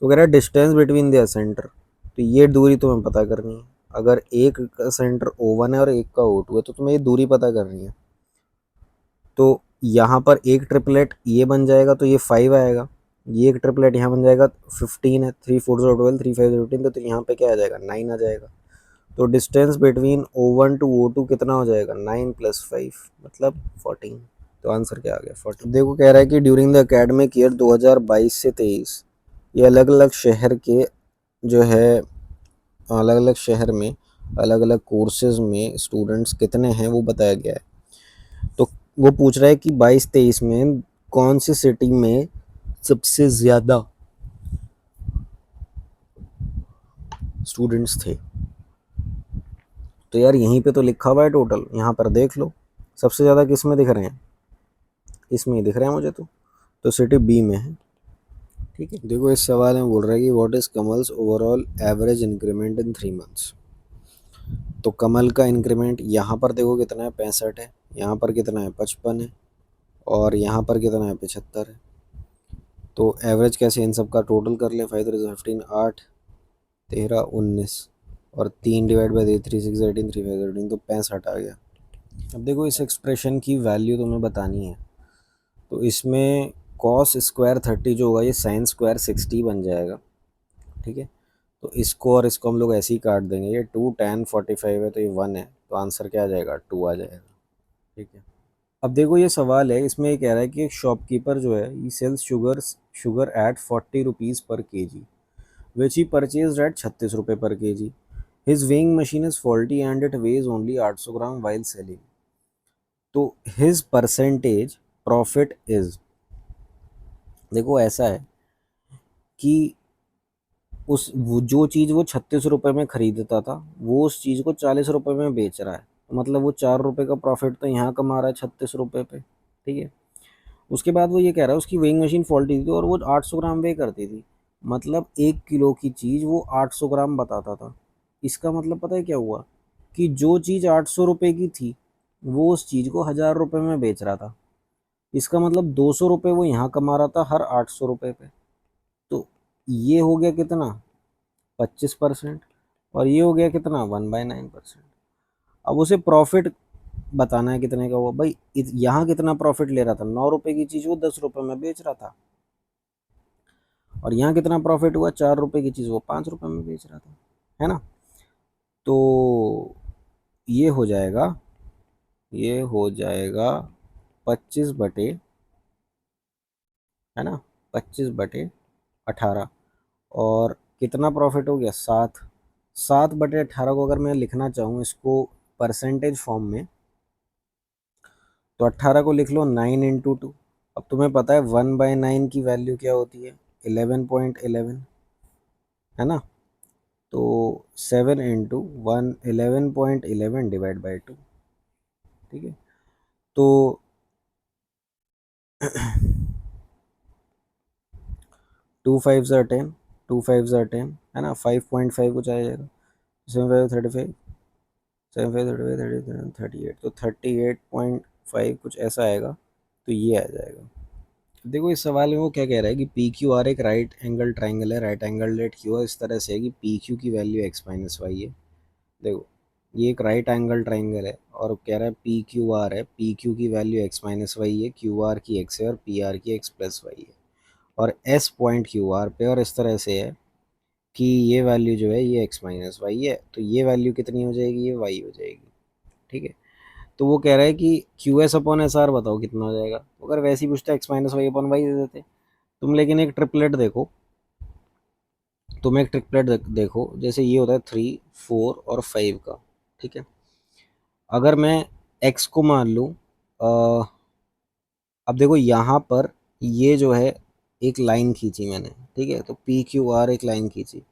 तो कह रहा है डिस्टेंस बिटवीन देयर सेंटर, तो ये दूरी तुम्हें पता करनी है। अगर एक का सेंटर O1 है और एक का O2 है तो तुम्हें ये दूरी पता करनी है। तो यहाँ पर एक ट्रिपलेट ये बन जाएगा तो ये 5 आएगा, ये एक ट्रिपलेट यहाँ बन जाएगा 15 है, 3 4 12 3 5 15, तो यहाँ पे क्या आ जाएगा 9 आ जाएगा। तो distance between O1 to O2 कितना हो जाएगा 9 + 5 मतलब 14। तो आंसर क्या आ गया 14। देखो कह रहा है कि ड्यूरिंग द एकेडमिक ईयर 2022 से 23 ये अलग अलग शहर के जो है अलग अलग शहर में अलग अलग कोर्सेज में स्टूडेंट्स कितने हैं वो बताया गया है। तो वो पूछ रहा है कि 22-23 में कौन सी सिटी में सबसे ज़्यादा स्टूडेंट्स थे। तो यार यहीं पे तो लिखा हुआ है टोटल, यहाँ पर देख लो सबसे ज़्यादा किस में दिख रहे हैं, इसमें ही दिख रहे हैं मुझे तो सिटी बी में है। ठीक है, देखो इस सवाल में बोल रहा है कि what is Kamal's overall average increment in 3 months. तो कमल का इंक्रीमेंट यहाँ पर देखो कितना है 65 है, यहाँ पर कितना है 55 है, और यहाँ पर कितना है 75 है। तो एवरेज कैसे इन सब का टोटल कर ले, 5 3 15 8 13 19 और 3 डिवाइड बाई 3 6 18 3 5 18, तो 65 आ गया। अब देखो इस एक्सप्रेशन की वैल्यू तुम्हें बतानी है, तो इसमें कॉस स्क्वायर 30 जो होगा ये साइन स्क्वायर 60 बन जाएगा। ठीक है, तो इसको और इसको हम लोग ऐसे ही काट देंगे, ये 2 tan 45 है तो ये 1 है, तो आंसर क्या आ जाएगा 2 आ जाएगा। ठीक है, अब देखो ये सवाल है, इसमें ये कह रहा है कि एक शॉपकीपर जो है he sells sugar at 40 rupees per kg which he purchase at 36 रुपये per kg. His weighing machine is faulty and it weighs only 800 gram while selling. तो हिज परसेंटेज प्रॉफिट इज, देखो ऐसा है कि वो जो चीज़ वो 36 रुपये में ख़रीदता था वो उस चीज़ को 40 रुपये में बेच रहा है, तो मतलब वो 4 रुपये का प्रॉफिट तो यहाँ कमा रहा है 36 रुपये पे। ठीक है, उसके बाद वो ये कह रहा है उसकी वेइंग मशीन फॉल्टी थी और वो 800 ग्राम वे करती थी, मतलब 1 किलो की चीज़ वो 800 ग्राम बताता था। इसका मतलब पता है क्या हुआ कि जो चीज़ 800 रुपये की थी वो उस चीज़ को 1000 रुपये में बेच रहा था। इसका मतलब 200 रुपये वो यहाँ कमा रहा था हर 800 रुपये पे। तो ये हो गया कितना 25%, और ये हो गया कितना 1/9%। अब उसे प्रॉफिट बताना है कितने का हुआ भाई, यहाँ कितना प्रॉफिट ले रहा था 9 रुपये की चीज़ वो 10 रुपये में बेच रहा था, और यहाँ कितना प्रॉफिट हुआ 4 रुपये की चीज़ वो 5 रुपये में बेच रहा था, है ना। तो ये हो जाएगा, ये हो जाएगा 25 बटे, है ना, 25/18, और कितना प्रॉफिट हो गया 7। 7/18 को अगर मैं लिखना चाहूँ इसको परसेंटेज फॉर्म में, तो 18 को लिख लो 9 × 2। अब तुम्हें पता है 1/9 की वैल्यू क्या होती है 11.11, है ना। तो 7 × 1 11.11 डिवाइड बाई 2। ठीक है, तो 2 5 ज़ा 10, 2 5 ज़ा 10, है ना, 5.5 कुछ आ जाएगा, 7 5 35, 7 5 35 38, तो 38.5 कुछ ऐसा आएगा, तो ये आ जाएगा। देखो इस सवाल में वो क्या कह रहा है कि पी क्यू आर एक राइट एंगल ट्राइंगल है, right angle at Q R इस तरह से है कि पी क्यू की वैल्यू x-y है। देखो ये एक राइट एंगल ट्राइंगल है और कह रहा है पी क्यू आर है, पी क्यू की वैल्यू x-y है, क्यू आर की x है और पी आर की x+y है, और एस पॉइंट क्यू आर पे, और इस तरह से है कि ये वैल्यू जो है ये x-y है, तो ये वैल्यू कितनी हो जाएगी ये y हो जाएगी। ठीक है, तो वो कह रहा है कि Q S upon S R बताओ कितना हो जाएगा, तो अगर वैसे ही पूछता x-y अपॉन वाई दे देते तुम, लेकिन एक ट्रिपलेट देखो, तुम एक ट्रिपलेट देखो, जैसे ये होता है 3 4 और 5 का। ठीक है, अगर मैं x को मान लूँ, अब देखो यहाँ पर ये जो है एक लाइन खींची मैंने, ठीक है, तो पी क्यू आर एक लाइन खींची,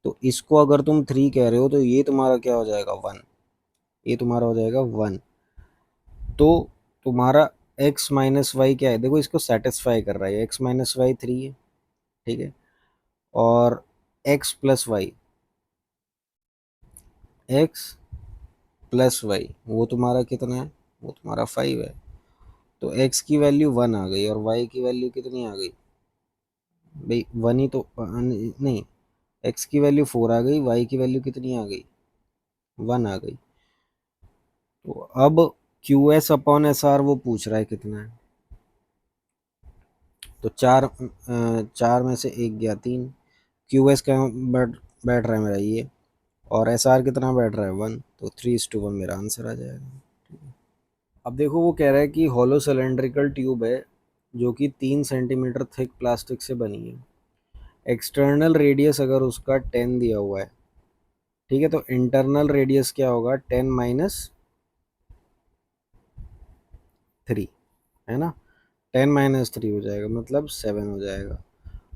तो इसको अगर तुम 3 कह रहे हो तो ये तुम्हारा क्या हो जाएगा 1, ये तुम्हारा हो जाएगा 1। तो तुम्हारा x-y क्या है, देखो इसको सेटिस्फाई कर रहा है, x-y 3 है। ठीक है, और x+y, x+y वो तुम्हारा कितना है, वो तुम्हारा 5 है। तो x की वैल्यू 1 आ गई और y की वैल्यू कितनी आ गई भाई वन ही तो नहीं, एक्स की वैल्यू 4 आ गई, वाई की वैल्यू कितनी आ गई, 1 आ गई। तो अब Q S upon S R वो पूछ रहा है कितना है, तो चार में से एक गया 3, क्यू एस क्या बैठ रहा है मेरा ये, और एस आर कितना बैठ रहा है 1, तो 3:1 मेरा आंसर आ जाएगा। अब देखो वो कह रहा है कि हॉलो सिलेंड्रिकल ट्यूब है जो कि 3 सेंटीमीटर थिक प्लास्टिक से बनी है, एक्सटर्नल रेडियस अगर उसका 10 दिया हुआ है, ठीक है, तो इंटरनल रेडियस क्या होगा, 10-3, है ना, 10-3 हो जाएगा, मतलब 7 हो जाएगा।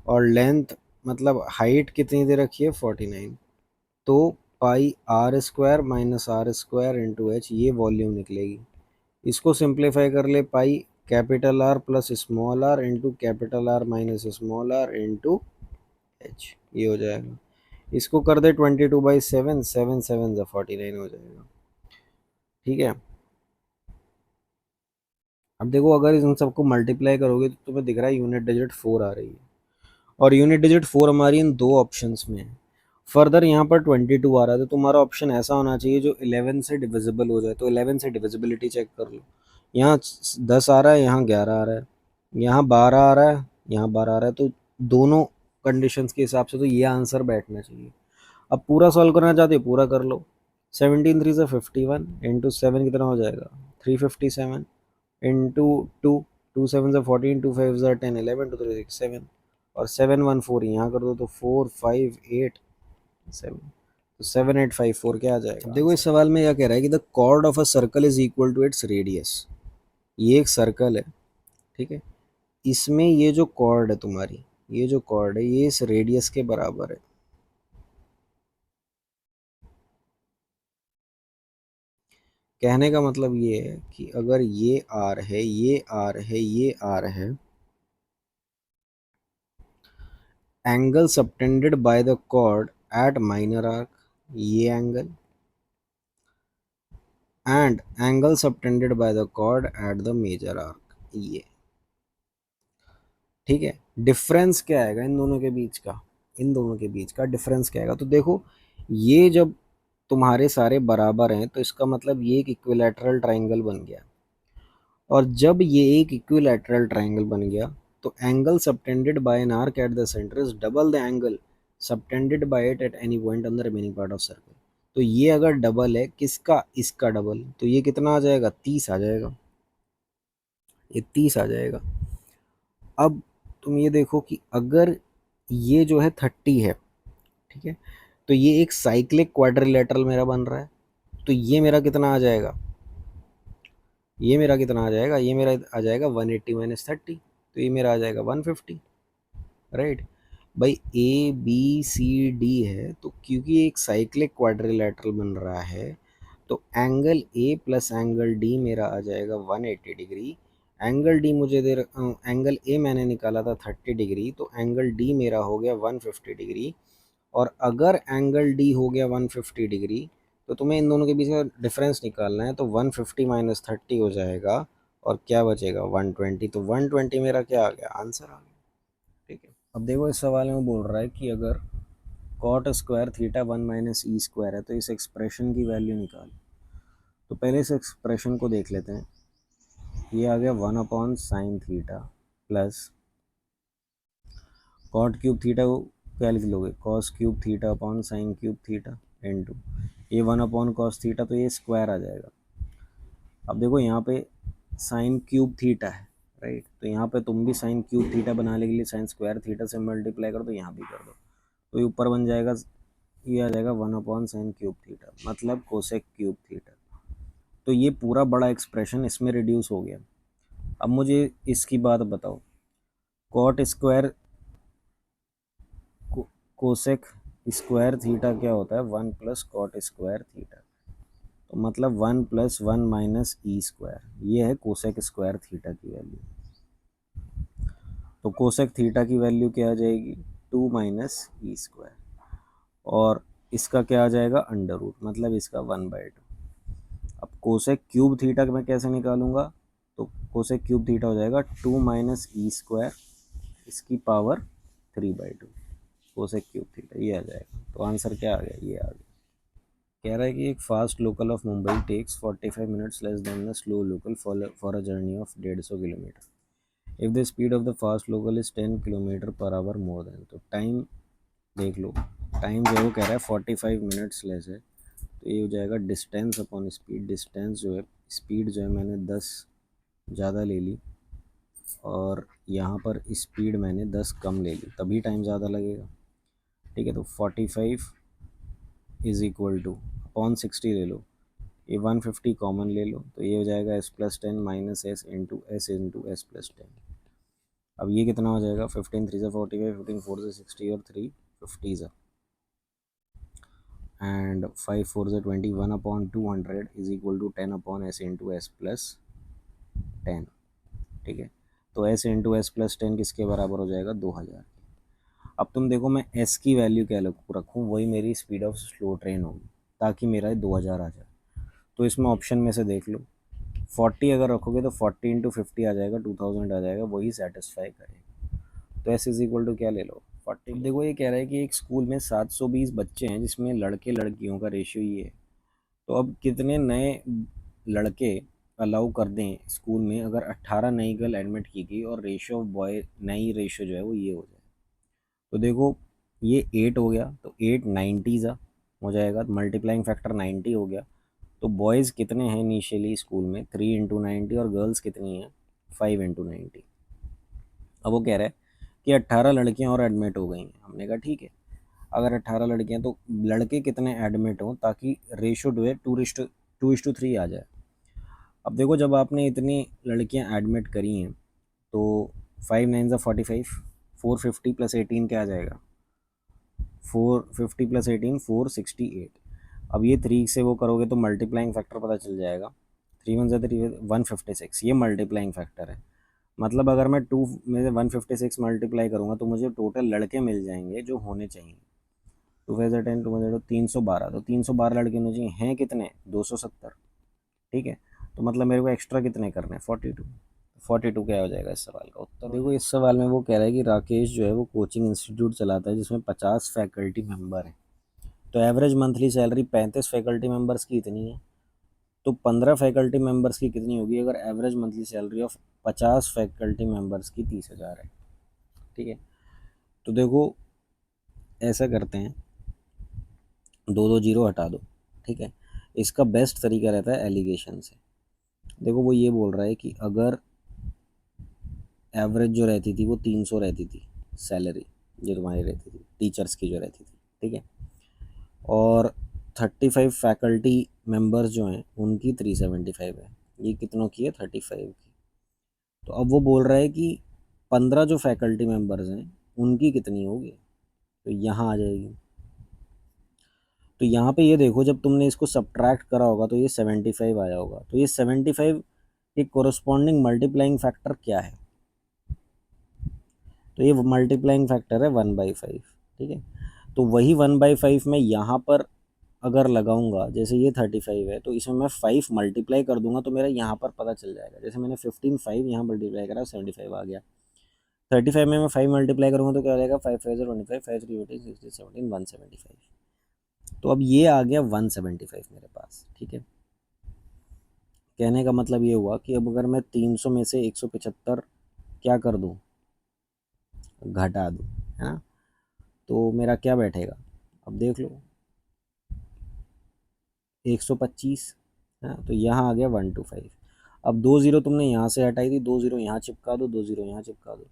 और लेंथ मतलब हाइट कितनी दे रखी है, 49, तो pi R square minus R square into H, ये वॉल्यूम निकलेगी। इसको सिंप्लीफाई कर ले, pi capital R plus small R into capital R minus small R into H, ये हो जाएगा। इसको कर दे 22/7, 7 7 49 हो जाएगा, ठीक है। अब देखो अगर इन सबको मल्टीप्लाई करोगे तो तुम्हें दिख रहा है यूनिट डिजिट 4 आ रही है, और यूनिट डिजिट 4 हमारी इन दो ऑप्शंस में है। फर्दर यहाँ पर 22 आ रहा है, तो तुम्हारा ऑप्शन ऐसा होना चाहिए जो 11 से डिविजिबल हो जाए, तो 11 से डिविजिबिलिटी चेक कर लो। यहाँ 10 आ रहा है, यहाँ 11 आ रहा है, यहाँ 12 आ रहा है, यहाँ 12 आ रहा है, तो दोनों कंडीशंस के हिसाब से तो ये आंसर बैठना चाहिए। अब पूरा सॉल्व करना चाहते हो पूरा कर लो, 17 3 से 51 इंटू 7 कितना हो जाएगा, 357 इंटू 2, 2 7 से 14, 2 5 से 10, 11, 2 3 6 7, और 7 1 4 यहाँ कर दो तो 4 5 8 7, तो 7 8 5 4 क्या आ जाएगा। देखो इस सवाल में क्या कह रहा है कि the chord of a circle is equal to its radius, ये एक सर्कल है, ठीक है, इसमें ये जो कॉर्ड है तुम्हारी, ये जो कॉर्ड है ये इस रेडियस के बराबर है। कहने का मतलब ये है कि अगर ये आर है, ये आर है, ये आर है, angle subtended by the chord at minor arc, ये angle, and angle subtended by the chord at the major arc, ये, ठीक है। डिफरेंस क्या आएगा इन दोनों के बीच का, इन दोनों के बीच का डिफरेंस क्या आएगा, तो देखो ये जब तुम्हारे सारे बराबर हैं तो इसका मतलब ये एक इक्विलैटरल ट्राइंगल बन गया, और जब ये एक इक्विलैटरल ट्राइंगल बन गया तो angle subtended bye an arc at the centre is double the angle subtended bye it at any point on the remaining part of circle. तो ये अगर डबल है किसका, इसका डबल, तो ये कितना आ जाएगा, 30 आ जाएगा, ये 30 आ जाएगा। अब तुम ये देखो कि अगर ये जो है 30 है, ठीक है, तो ये एक साइक्लिक क्वाड्रिलेटरल मेरा बन रहा है, तो ये मेरा कितना आ जाएगा, ये मेरा कितना आ जाएगा, ये मेरा आ जाएगा 180 - 30, तो ये मेरा आ जाएगा 150, राइट। भाई ए बी सी डी है, तो क्योंकि एक साइक्लिक क्वाड्रिलेटरल बन रहा है तो angle A plus angle D मेरा आ जाएगा 180 डिग्री। एंगल डी मुझे एंगल ए मैंने निकाला था 30 डिग्री, तो एंगल डी मेरा हो गया 150 डिग्री। और अगर एंगल डी हो गया 150 डिग्री तो तुम्हें इन दोनों के बीच का डिफरेंस निकालना है, तो 150 - 30 हो जाएगा, और क्या बचेगा 120, तो 120 मेरा क्या आ गया, आंसर आ गया, ठीक है। अब देखो इस सवाल में बोल रहा है कि अगर cot square theta 1 - E square है तो इस एक्सप्रेशन की वैल्यू निकाल। तो पहले इस एक्सप्रेशन को देख लेते हैं, ये आ गया 1/sin theta plus cot cube theta को क्या लिख लोगे, cos cube theta upon sine cube theta into ये 1/cos थीटा, तो ये स्क्वायर आ जाएगा। अब देखो यहाँ पे साइन क्यूब थीटा है, राइट, तो यहाँ पे तुम भी साइन क्यूब थीटा बनाने के लिए साइन स्क्वायर थीटा से मल्टीप्लाई कर दो, यहाँ भी कर दो, तो ये ऊपर बन जाएगा, ये आ जाएगा 1/sin³ थीटा मतलब कोसेक क्यूब थीटा। तो ये पूरा बड़ा एक्सप्रेशन इसमें रिड्यूस हो गया। अब मुझे इसकी बात बताओ, cot square cosec square theta क्या होता है, 1 + cot² थीटा, तो मतलब 1 + 1 - ई स्क्वायर, ये है कोसेक स्क्वायर थीटा की वैल्यू। तो कोसेक थीटा की वैल्यू क्या आ जाएगी, 2 - ई स्क्वायर, और इसका क्या आ जाएगा अंडर रूट, मतलब इसका 1/2। अब कोसेक क्यूब थीटा मैं कैसे निकालूंगा, तो कोसेक क्यूब थीटा हो जाएगा 2 - ई स्क्वायर इसकी पावर 3/2 कोसेक क्यूब थीटा, ये आ जाएगा। तो आंसर क्या आ गया, ये आ गया। कह रहा है कि एक fast local of Mumbai takes 45 minutes less than the slow local for a journey of 150 kilometre. If the speed of the fast local is 10 kilometre per hour more than, तो टाइम देख लो। टाइम जो है वो कह रहा है 45 मिनट्स लेस है, तो ये हो जाएगा डिस्टेंस अपॉन स्पीड। डिस्टेंस जो है, स्पीड जो है मैंने 10 ज़्यादा ले ली और यहाँ पर स्पीड मैंने 10 कम ले ली, तभी टाइम ज़्यादा लगेगा। ठीक है, तो 45 इज़ इक्वल टू अपॉन 60 ले लो, ये 150 कॉमन ले लो, तो ये हो जाएगा s+10 minus s into s+10। अब ये कितना हो जाएगा, 15 3 से 45, 15 4 से 60 और 3 50 से, एंड 5 4 से 21 upon 200 is equal to 10 upon s into s+10। ठीक है, तो s इंटू s+10 किसके बराबर हो जाएगा, 2000। अब तुम देखो, मैं s की वैल्यू क्या रखूँ, वही मेरी स्पीड ऑफ स्लो ट्रेन होगी, ताकि मेरा 2000 आ जाए। तो इसमें ऑप्शन में से देख लो, 40 अगर रखोगे तो 40 इंटू 50 आ जाएगा, 2000 आ जाएगा, वही सेटिस्फाई करेगा। तो एस इज इक्वल टू क्या ले लो, 40। देखो ये कह रहा है कि एक स्कूल में 720 बच्चे हैं, जिसमें लड़के लड़कियों का रेशियो ये है। तो अब कितने नए लड़के अलाउ कर दें स्कूल में, अगर 18 नई गर्ल एडमिट की गई और रेशियो ऑफ बॉय, नई रेशियो जो है वो ये हो जाए। तो देखो ये 8 हो गया, तो 8 90 हो जाएगा, मल्टीप्लाइंग फैक्टर 90 हो गया। तो बॉयज़ कितने हैं इनिशियली स्कूल में, 3 इंटू 90, और गर्ल्स कितनी हैं, 5 इंटू 90। अब वो कह रहा है कि 18 लड़कियां और एडमिट हो गई हैं। हमने कहा ठीक है, अगर 18 लड़कियां, तो लड़के कितने एडमिट हों ताकि रेशो जो है 2:3 आ जाए। अब देखो, जब आपने इतनी लड़कियां एडमिट करी हैं, तो 5 9 45, 450 प्लस 18 क्या आ जाएगा, 450 प्लस 18 468। अब ये 3 से वो करोगे तो मल्टीप्लाइंग फैक्टर पता चल जाएगा, 3 1 3 156, ये मल्टीप्लाइंग फैक्टर है। मतलब अगर मैं 2 में से 156 मल्टीप्लाई करूँगा तो मुझे टोटल लड़के मिल जाएंगे जो होने चाहिए। 2 5 10 2 5 312, तो 312 लड़के होने चाहिए, हैं कितने, 270। ठीक है, तो मतलब मेरे को एक्स्ट्रा कितने करने हैं, 42। 42 क्या हो जाएगा इस सवाल का उत्तर। देखो इस सवाल में वो कह रहा है कि राकेश जो है वो कोचिंग इंस्टीट्यूट चलाता है, जिसमें 50 फैकल्टी मेंबर हैं। तो average monthly salary 35 faculty members की इतनी है, तो 15 फैकल्टी मेंबर्स की कितनी होगी, अगर average monthly salary of 50 faculty members की 30,000 है। ठीक है, तो देखो ऐसा करते हैं, 2 2 जीरो हटा दो। ठीक है, इसका बेस्ट तरीका रहता है एलिगेशन से। देखो वो ये बोल रहा है कि अगर एवरेज जो रहती थी वो 300 रहती थी सैलरी, जो तुम्हारी रहती थी टीचर्स की जो रहती थी, ठीक है, और 35 फैकल्टी मेंबर्स जो हैं उनकी 375 है, ये कितनों की है, 35 की। तो अब वो बोल रहा है कि 15 जो फैकल्टी मेंबर्स हैं उनकी कितनी होगी, तो यहाँ आ जाएगी। तो यहाँ पे ये देखो, जब तुमने इसको सब्ट्रैक्ट करा होगा तो ये 75 आया होगा, तो ये 75 के कोरस्पॉन्डिंग मल्टीप्लाइंग फैक्टर क्या है, तो ये मल्टीप्लाइंग फैक्टर है 1/5। ठीक है, तो वही 1/5 मैं यहाँ पर अगर लगाऊंगा, जैसे ये 35 है तो इसमें मैं 5 मल्टीप्लाई कर दूंगा, तो मेरा यहाँ पर पता चल जाएगा। जैसे मैंने 15 5 यहाँ मल्टीप्लाई करा, 75 आ गया। 35 में मैं 5 मल्टीप्लाई करूँगा तो क्या हो जाएगा, 5 5 25, 5 3 18 16 17 175। तो अब ये आ गया 175 मेरे पास। ठीक है, कहने का मतलब ये हुआ कि अब अगर मैं 300 में से 175 क्या कर दूँ, घटा दूँ, है ना, तो मेरा क्या बैठेगा, अब देख लो, 125 है, तो यहाँ आ गया 125। अब 2 ज़ीरो तुमने यहाँ से हटाई थी, 2 ज़ीरो यहाँ चिपका दो, 2 ज़ीरो यहाँ चिपका दो,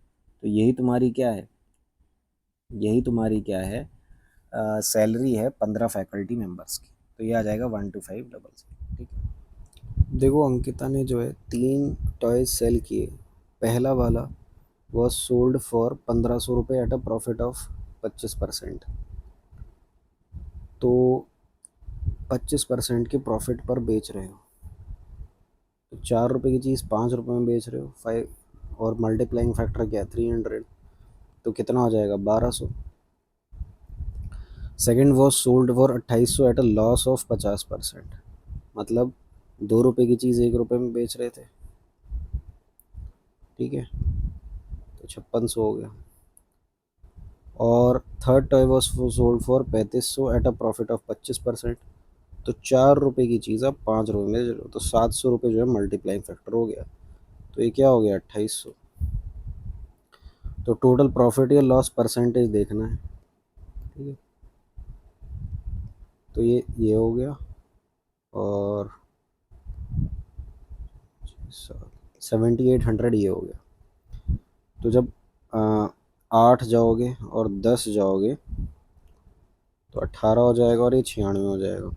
तो यही तुम्हारी क्या है, यही तुम्हारी क्या है, सैलरी है 15 फैकल्टी मेंबर्स की। तो ये आ जाएगा 12500। ठीक है, देखो अंकिता ने जो है 3 टॉयज सेल किए। पहला वाला वॉज सोल्ड फॉर 1500 रुपये एट अ प्रॉफिट ऑफ 25%। तो 25% के प्रॉफिट पर बेच रहे हो, तो 4 रुपये की चीज़ 5 रुपये में बेच रहे हो, 5, और मल्टीप्लाइंग फैक्टर क्या है, 300, तो कितना हो जाएगा, 1200। Second was sold for 2800 at a loss of 50%, मतलब 2 रुपये की चीज़ 1 रुपये में बेच रहे थे। ठीक है, तो 5600 हो गया। और third toy was sold for 3500 at a profit of 25%। तो 4 रुपये की चीज़ आप 5 रुपये में दे रहे हो, तो 700 रुपये जो है मल्टीप्लाइंग फैक्टर हो गया। तो ये क्या हो गया, 2800। तो टोटल प्रॉफिट या लॉस परसेंटेज देखना है, ठीक है। तो ये हो गया, और 7800 ये हो गया। तो जब 8 जाओगे और 10 जाओगे तो 18 हो जाएगा, और ये 96 हो जाएगा।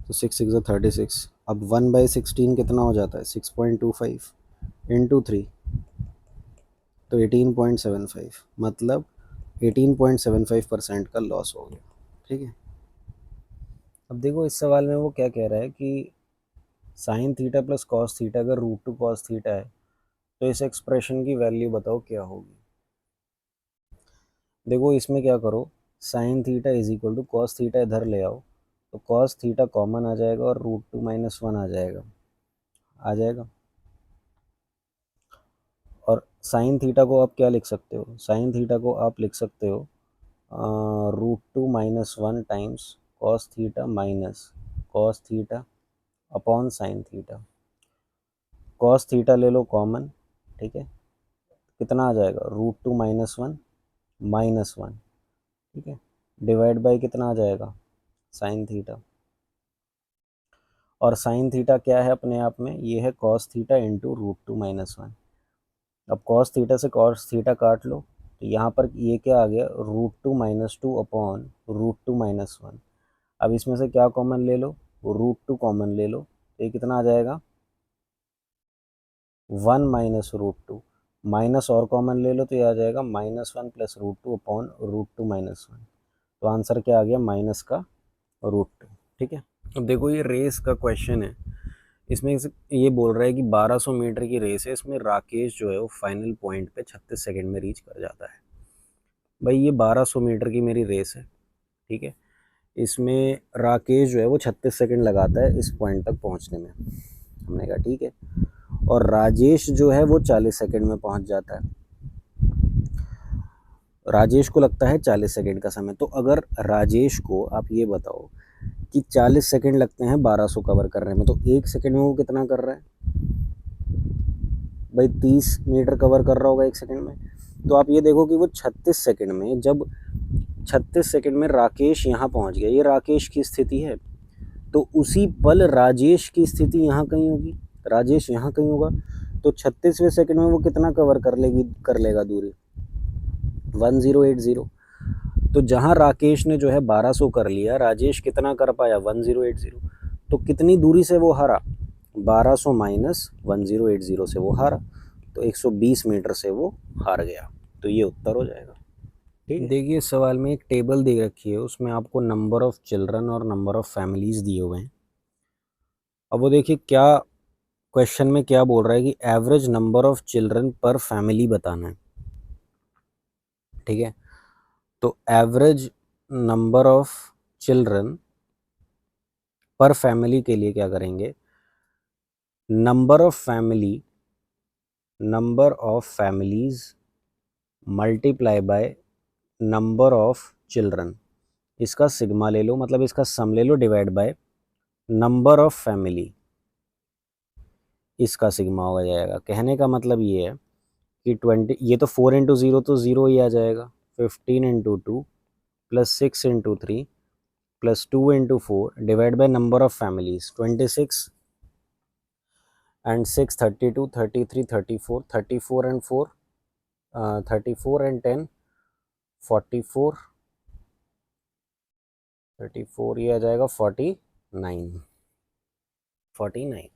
तो 6 6 36। अब 1/16 कितना हो जाता है, 6.25 इंटू 3, तो 18.75, मतलब 18.75% का लॉस हो गया, ठीक है। अब देखो इस सवाल में वो क्या कह रहा है कि sine theta plus cos theta अगर रूट टू कॉस थीटा है तो इस एक्सप्रेशन की वैल्यू बताओ क्या होगी। देखो इसमें क्या करो, sine theta is equal to cos theta इधर ले आओ, तो कॉस थीटा कॉमन आ जाएगा और √2 - 1 आ जाएगा, और साइन थीटा को आप क्या लिख सकते हो, साइन थीटा को आप लिख सकते हो √2 - 1 times cos theta upon sine theta. Cos theta ले लो कॉमन, ठीक है, कितना आ जाएगा, √2 - 1 - 1, ठीक है, डिवाइड बाई कितना आ जाएगा, साइन थीटा। और साइन थीटा क्या है अपने आप में, ये है कॉस थीटा इंटू √2 - 1। अब कॉस थीटा से कॉस थीटा काट लो, तो यहाँ पर ये क्या आ गया, √2 - 2 अपॉन √2 - 1। अब इसमें से क्या कॉमन ले लो, √2 कॉमन ले लो, तो ये कितना आ जाएगा, 1 माइनस √2, माइनस और कॉमन ले लो तो ये आ जाएगा -1 प्लस √2 अपॉन √2 - 1। तो आंसर क्या आ गया, माइनस का √2, ठीक है। अब देखो ये रेस का क्वेश्चन है, इसमें ये बोल रहा है कि 1200 मीटर की रेस है, इसमें राकेश जो है वो फाइनल पॉइंट पे 36 सेकंड में रीच कर जाता है। भाई ये 1200 मीटर की मेरी रेस है, ठीक है, इसमें राकेश जो है वो 36 सेकंड लगाता है इस पॉइंट तक पहुंचने में। हमने कहा ठीक है, और राजेश जो है वो 40 सेकंड में पहुंच जाता है, राजेश को लगता है 40 सेकंड का समय। तो अगर राजेश को आप ये बताओ कि 40 सेकंड लगते हैं 1200 कवर करने में, तो 1 सेकंड में वो कितना कर रहा है, भाई 30 मीटर कवर कर रहा होगा 1 सेकंड में। तो आप ये देखो कि वो 36 सेकंड में, जब 36 सेकंड में राकेश यहाँ पहुँच गया, ये राकेश की स्थिति है, तो उसी पल राजेश की स्थिति यहाँ कहीं होगी, राजेश यहाँ कहीं होगा। तो 36वें सेकंड में वो कितना कवर कर लेगा दूरी, 1080। तो जहाँ राकेश ने जो है 1200 कर लिया, राजेश कितना कर पाया, 1080। तो कितनी दूरी से वो हारा, 1200 माइनस 1080 से वो हारा, तो 120 मीटर से वो हार गया। तो ये उत्तर हो जाएगा, ठीक है। देखिए सवाल में एक टेबल दे रखी है, उसमें आपको नंबर ऑफ चिल्ड्रन और नंबर ऑफ फैमिलीज दिए हुए हैं। अब वो देखिए क्या क्वेश्चन में क्या बोल रहा है कि average number of children per family बताना है, ठीक है। तो average number of children per family के लिए क्या करेंगे, number of families multiply by number of children, इसका सिग्मा ले लो, मतलब इसका सम ले लो, divide by number of family, इसका सिग्मा हो जाएगा। कहने का मतलब ये है कि 20, ये तो 4 इंटू 0 तो 0 ही आ जाएगा, 15 into 2 plus 6 into 3 plus 2 into 4 divide by number of families, 26 and 6, 32, 33, 34, 34 and 4, 34 and 10, 44, 34 ये आ जाएगा 49, 49।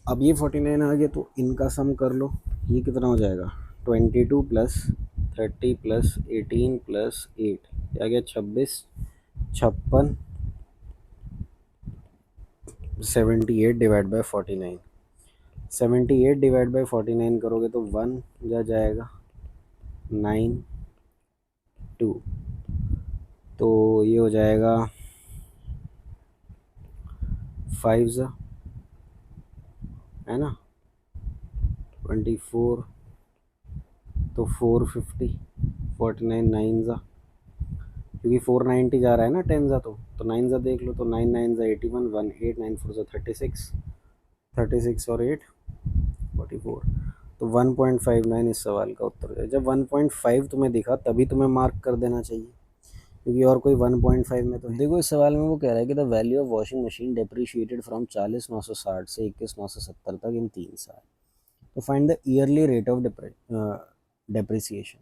अब ये 49 आ गया, तो इनका सम कर लो, ये कितना हो जाएगा, 22 प्लस 30 प्लस 18 प्लस 8, क्या गया 26, 56, 78 डिवाइड बाय 49, 78 डिवाइड बाई 49 करोगे तो 1 जा जाएगा, 9 2, तो ये हो जाएगा 5 जा, है ना, 24 तो 450, 49 नाइन ज़ा, क्योंकि 490 जा रहा है ना 10 ज़ा, तो 9 ज़ा देख लो, तो 9 9 ज़ा 81, 1 8 9 4 ज़ा 36, 36 और 8 44, तो 1.59 इस सवाल का उत्तर है। जब 1.5 तुम्हें दिखा तभी तुम्हें मार्क कर देना चाहिए, क्योंकि और कोई 1.5 में तो है। देखो इस सवाल में वो कह रहा है कि the value of washing machine depreciated from 40,960 से 21,970 तक इन 3 साल। तो find the yearly rate of depreciation.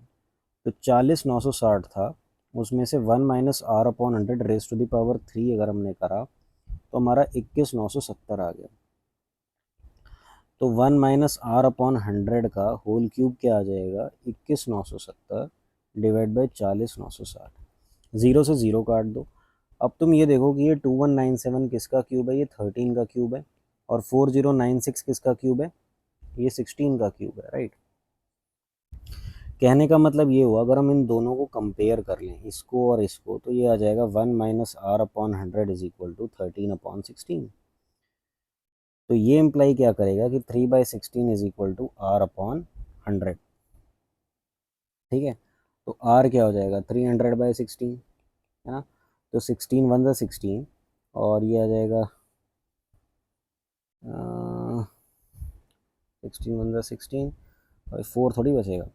तो 40,960 था, उसमें से 1 - R/100 raise to the power 3 अगर हमने करा तो हमारा 21,970 आ गया। तो 1 - R/100 का होल क्यूब क्या आ जाएगा, 21,970 डिवाइड बाई 40,960, ज़ीरो से ज़ीरो काट दो। अब तुम ये देखो कि ये 2197 किसका क्यूब है, ये 13 का क्यूब है, और 4096 किसका क्यूब है, ये 16 का क्यूब है, राइट। कहने का मतलब ये हुआ, अगर हम इन दोनों को कंपेयर कर लें, इसको और इसको, तो ये आ जाएगा 1 - R/100 इज इक्वल टू 13/16। तो ये इम्प्लाई क्या करेगा कि 3/16 इज इक्वल टू R/100, ठीक है। तो R क्या हो जाएगा, 300/16, है ना। तो 16 1 ज़ा 16, और ये आ जाएगा 16 1 ज़ा 16, और 4 थोड़ी बचेगा,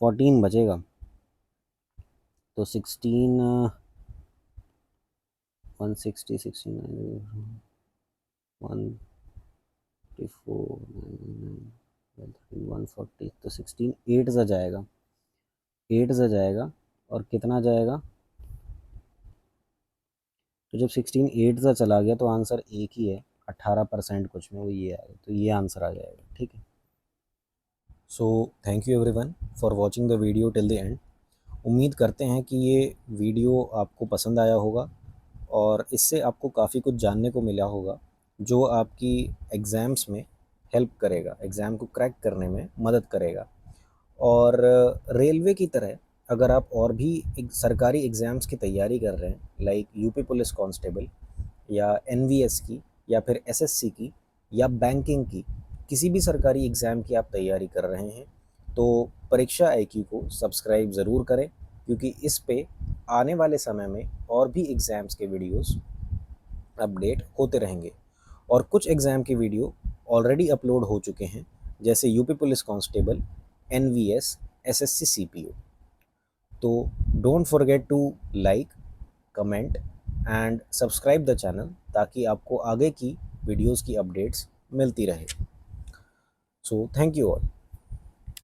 14 बचेगा। तो 16 160 69 154 140, तो 16 8 ज़ा जाएगा, 8 ज़ा जाएगा, और कितना जाएगा, तो जब 16 8 ज़ा चला गया तो आंसर एक ही है, 18% कुछ में, वो ये आएगा, तो ये आंसर आ जाएगा, ठीक है। सो thank you everyone for watching the video till the end. उम्मीद करते हैं कि ये वीडियो आपको पसंद आया होगा और इससे आपको काफ़ी कुछ जानने को मिला होगा, जो आपकी एग्ज़ाम्स में हेल्प करेगा, एग्ज़ाम को क्रैक करने में मदद करेगा। और रेलवे की तरह अगर आप और भी एक सरकारी एग्ज़ाम्स की तैयारी कर रहे हैं, लाइक यूपी पुलिस कांस्टेबल या एनवीएस की, या फिर एसएससी की, या बैंकिंग की, किसी भी सरकारी एग्ज़ाम की आप तैयारी कर रहे हैं, तो परीक्षा आईक्यू को सब्सक्राइब ज़रूर करें, क्योंकि इस पे आने वाले समय में और भी एग्ज़ाम्स के वीडियोस अपडेट होते रहेंगे। और कुछ एग्ज़ाम के वीडियो ऑलरेडी अपलोड हो चुके हैं, जैसे UP police constable, NVS, SSC CPO. तो don't forget to like, comment and subscribe the channel, ताकि आपको आगे की वीडियोस की अपडेट्स मिलती रहे। So thank you all.